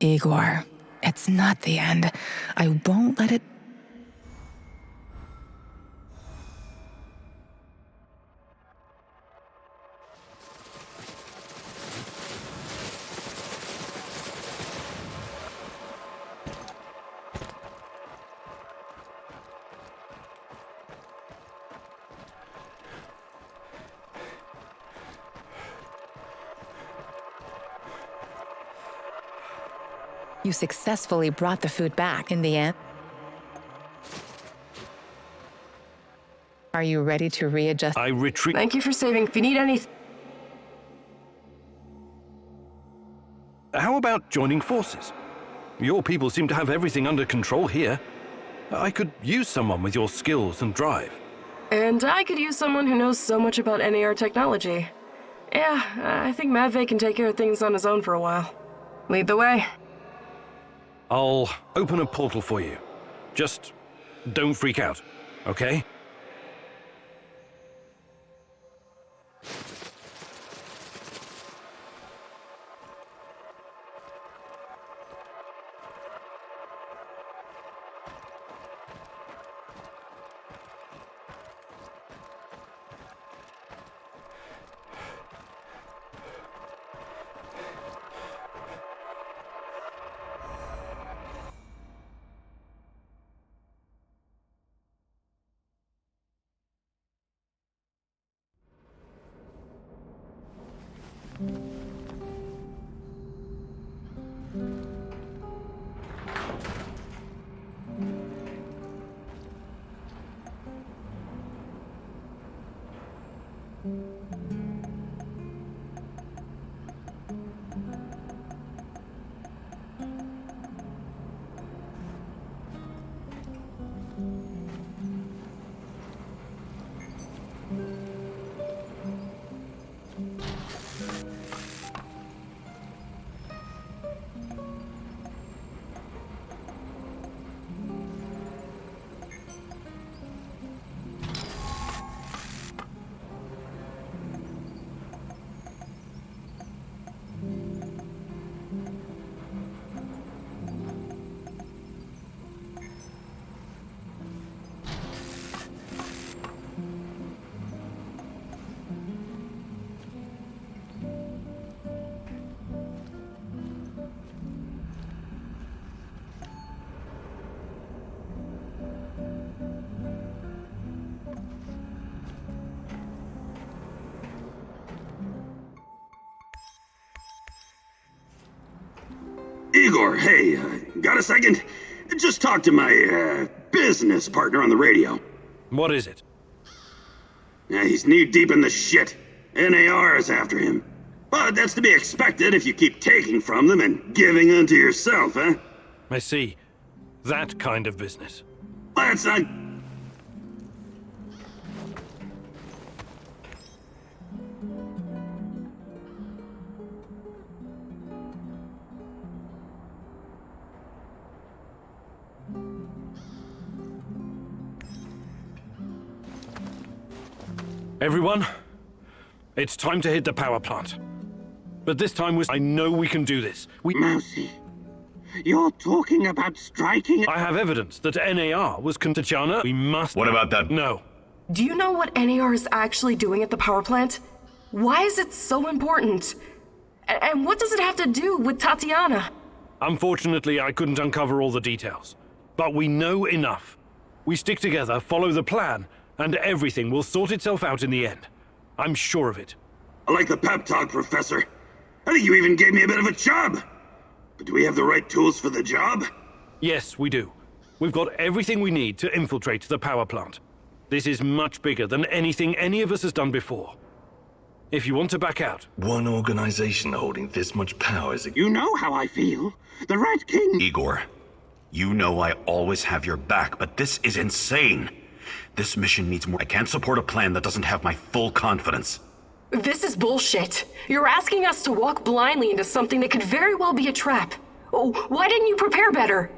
Igor, it's not the end. I won't let it. You successfully brought the food back in the end. Are you ready to readjust? I retreat. Thank you for saving. If you need anything. How about joining forces? Your people seem to have everything under control here. I could use someone with your skills and drive. And I could use someone who knows so much about NAR technology. Yeah, I think Matvey can take care of things on his own for a while. Lead the way. I'll open a portal for you. Just don't freak out, okay? Igor, hey, got a second? Just talk to my, business partner on the radio. What is it? He's knee-deep in the shit. NAR is after him. But that's to be expected if you keep taking from them and giving unto yourself, huh? I see. That kind of business. That's not... Everyone, it's time to hit the power plant. But this time I know we can do this. Mousy, you're talking about striking... I have evidence that NAR was Tatiana. We must... What about that? No. Do you know what NAR is actually doing at the power plant? Why is it so important? And what does it have to do with Tatiana? Unfortunately, I couldn't uncover all the details. But we know enough. We stick together, follow the plan, and everything will sort itself out in the end. I'm sure of it. I like the pep talk, Professor. I think you even gave me a bit of a job. But do we have the right tools for the job? Yes, we do. We've got everything we need to infiltrate the power plant. This is much bigger than anything any of us has done before. If you want to back out... One organization holding this much power is... You know how I feel. The Red King... Igor, you know I always have your back, but this is insane. This mission needs more. I can't support a plan that doesn't have my full confidence. This is bullshit. You're asking us to walk blindly into something that could very well be a trap. Oh, why didn't you prepare better?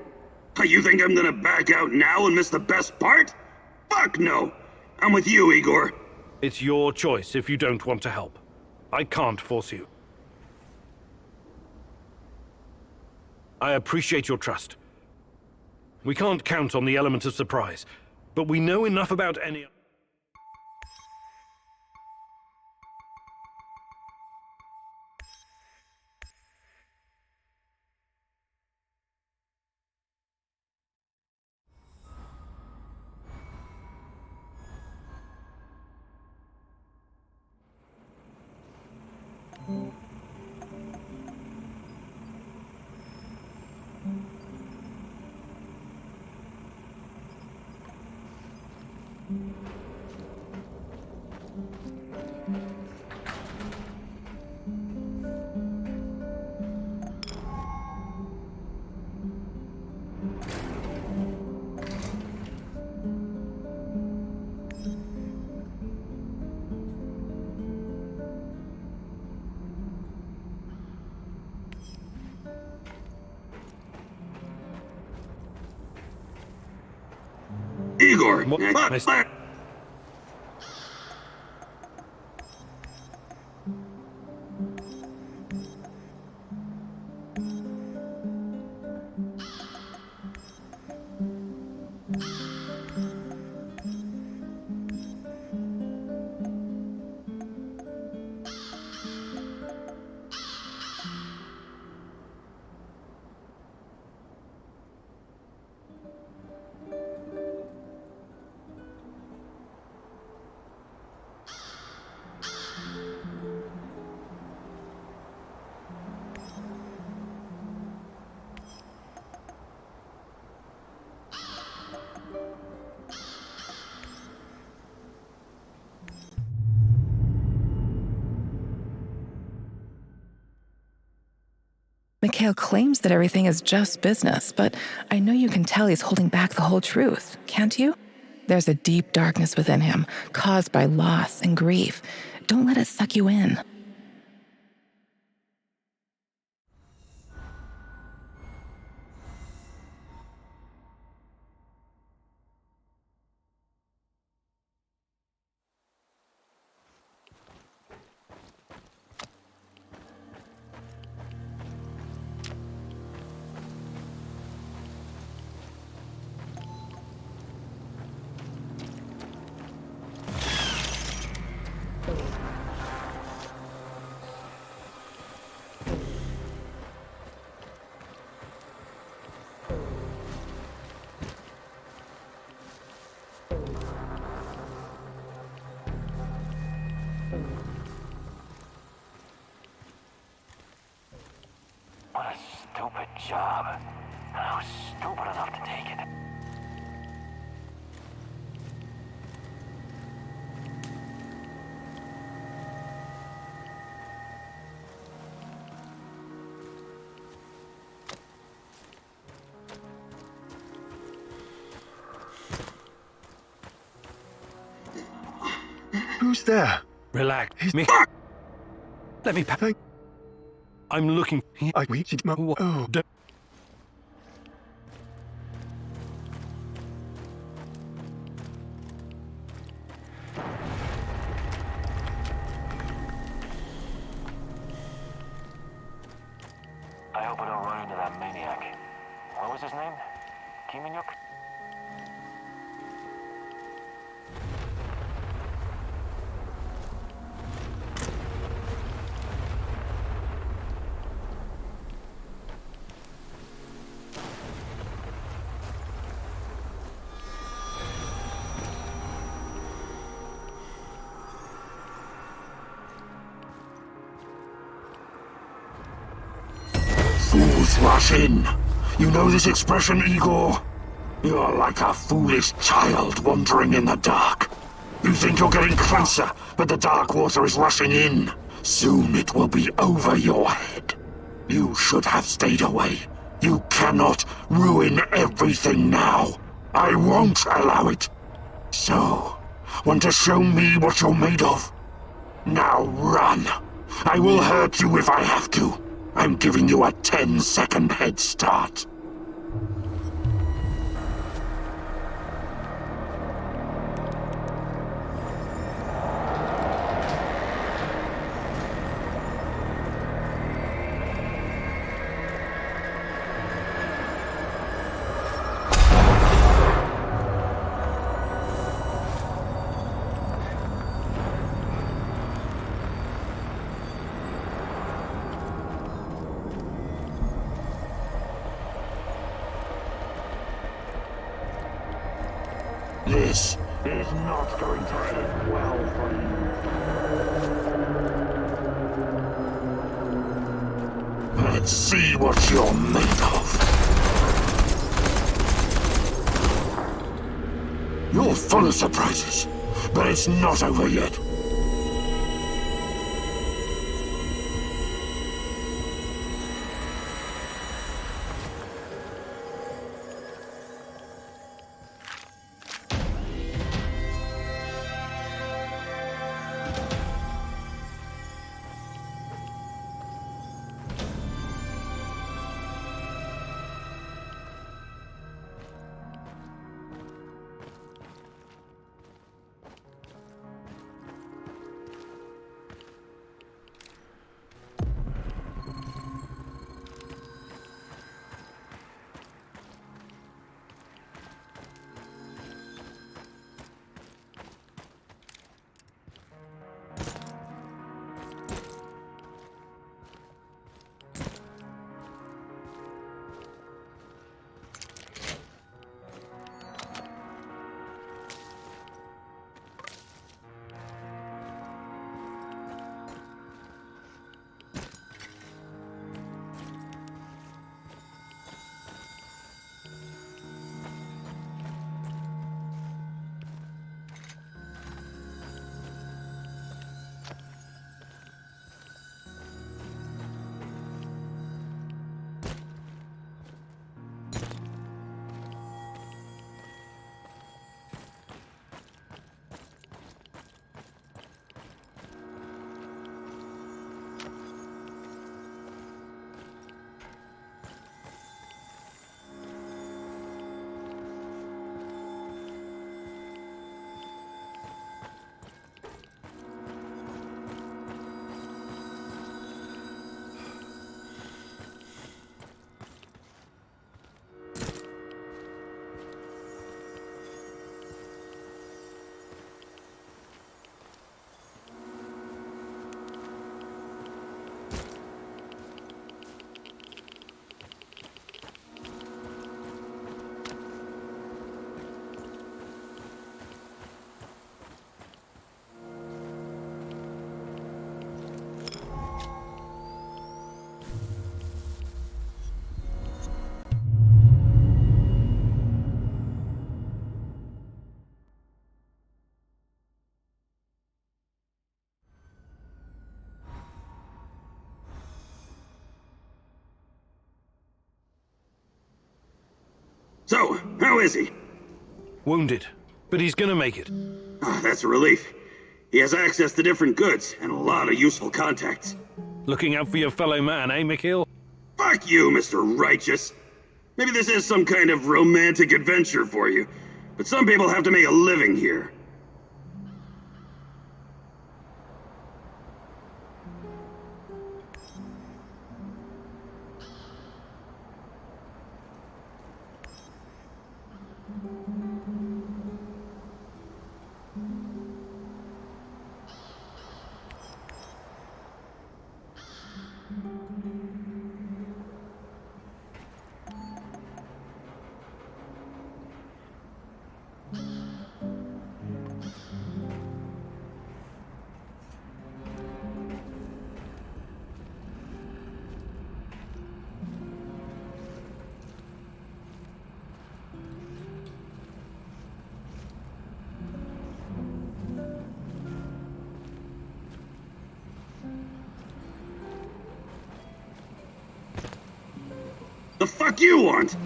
You think I'm gonna back out now and miss the best part? Fuck no! I'm with you, Igor. It's your choice if you don't want to help. I can't force you. I appreciate your trust. We can't count on the element of surprise, but we know enough about any... Igor! Mikhail claims that everything is just business, but I know you can tell he's holding back the whole truth, can't you? There's a deep darkness within him, caused by loss and grief. Don't let it suck you in. What a stupid job. And I was stupid enough to take it. Who's there? Relax. He's- Me. Let me... Thank- I'm looking... I reached my... Oh. Don't- I hope I don't run into that maniac. What was his name? Kimenyuk? Fools rush in. You know this expression, Igor? You're like a foolish child wandering in the dark. You think you're getting closer, but the dark water is rushing in. Soon it will be over your head. You should have stayed away. You cannot ruin everything now. I won't allow it. So, want to show me what you're made of? Now run. I will hurt you if I have to. I'm giving you a 10-second head start. This is not going to end well for you. Let's see what you're made of. You're full of surprises, but it's not over yet. So, how is he? Wounded, but he's gonna make it. Ah, that's a relief. He has access to different goods and a lot of useful contacts. Looking out for your fellow man, eh, Mikhail? Fuck you, Mr. Righteous. Maybe this is some kind of romantic adventure for you, but some people have to make a living here. The fuck you want?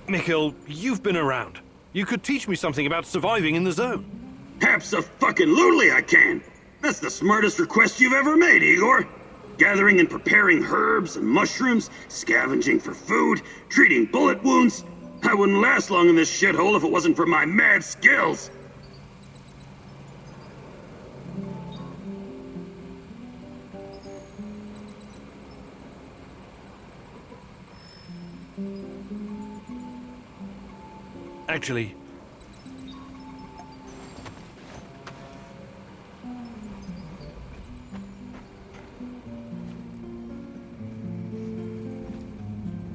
Mikhail, you've been around. You could teach me something about surviving in the zone. Abso-fucking-lutely I can! That's the smartest request you've ever made, Igor! Gathering and preparing herbs and mushrooms, scavenging for food, treating bullet wounds. I wouldn't last long in this shithole if it wasn't for my mad skills! Actually,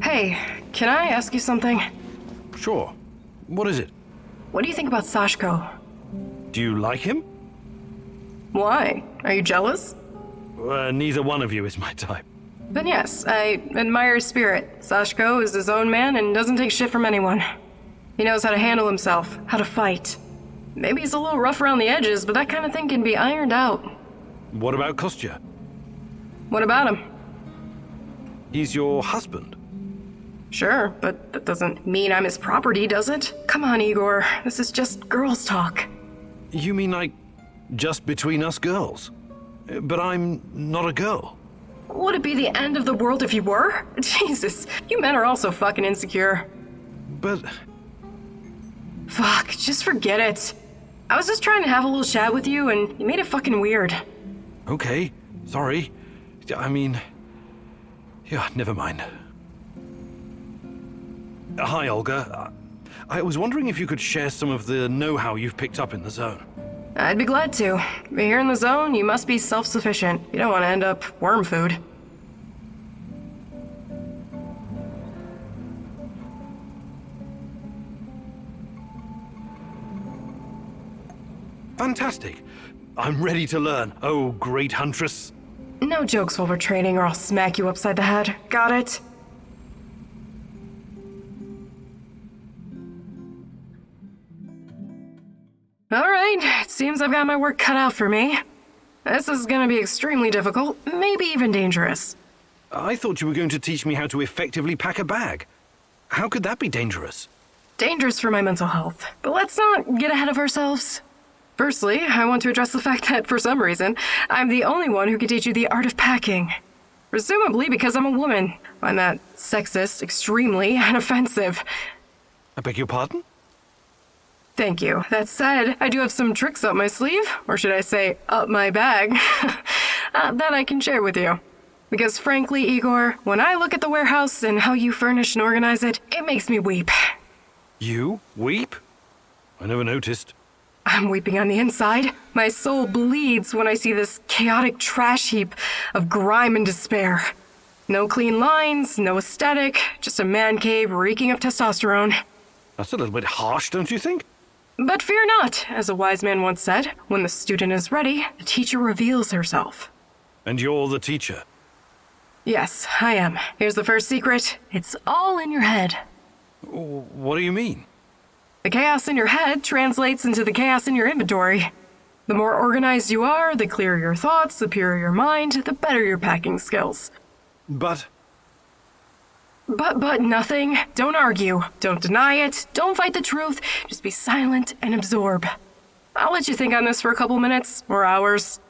Hey, can I ask you something? sure. What is it? what do you think about Sashko? Do you like him? Why? Are you jealous? Neither one of you is my type. Then yes, I admire his spirit. Sashko is his own man and doesn't take shit from anyone. He knows how to handle himself, how to fight. Maybe he's a little rough around the edges, but that kind of thing can be ironed out. What about Kostya? What about him? He's your husband. Sure, but that doesn't mean I'm his property, does it? Come on, Igor. This is just girls' talk. You mean like just between us girls? But I'm not a girl. Would it be the end of the world if you were? Jesus, you men are also fucking insecure. But... Fuck, just forget it. I was just trying to have a little chat with you, and you made it fucking weird. Okay, sorry. I mean... Yeah, never mind. Hi, Olga. I was wondering if you could share some of the know-how you've picked up in the zone. I'd be glad to. But here in the zone, you must be self-sufficient. You don't want to end up worm food. Fantastic. I'm ready to learn. Oh, great huntress. No jokes while we're training or I'll smack you upside the head. Got it? Alright, it seems I've got my work cut out for me. This is gonna be extremely difficult, maybe even dangerous. I thought you were going to teach me how to effectively pack a bag. How could that be dangerous? Dangerous for my mental health. But let's not get ahead of ourselves. Firstly, I want to address the fact that, for some reason, I'm the only one who can teach you the art of packing. Presumably because I'm a woman. I find that sexist, extremely, and offensive. I beg your pardon? Thank you. That said, I do have some tricks up my sleeve, or should I say, up my bag, that I can share with you. Because frankly, Igor, when I look at the warehouse and how you furnish and organize it, it makes me weep. You weep? I never noticed. I'm weeping on the inside. My soul bleeds when I see this chaotic trash heap of grime and despair. No clean lines, no aesthetic, just a man cave reeking of testosterone. That's a little bit harsh, don't you think? But fear not, as a wise man once said, when the student is ready, the teacher reveals herself. And you're the teacher? Yes, I am. Here's the first secret. It's all in your head. What do you mean? The chaos in your head translates into the chaos in your inventory. The more organized you are, the clearer your thoughts, the purer your mind, the better your packing skills. But nothing. Don't argue. Don't deny it. Don't fight the truth. Just be silent and absorb. I'll let you think on this for a couple minutes, or hours.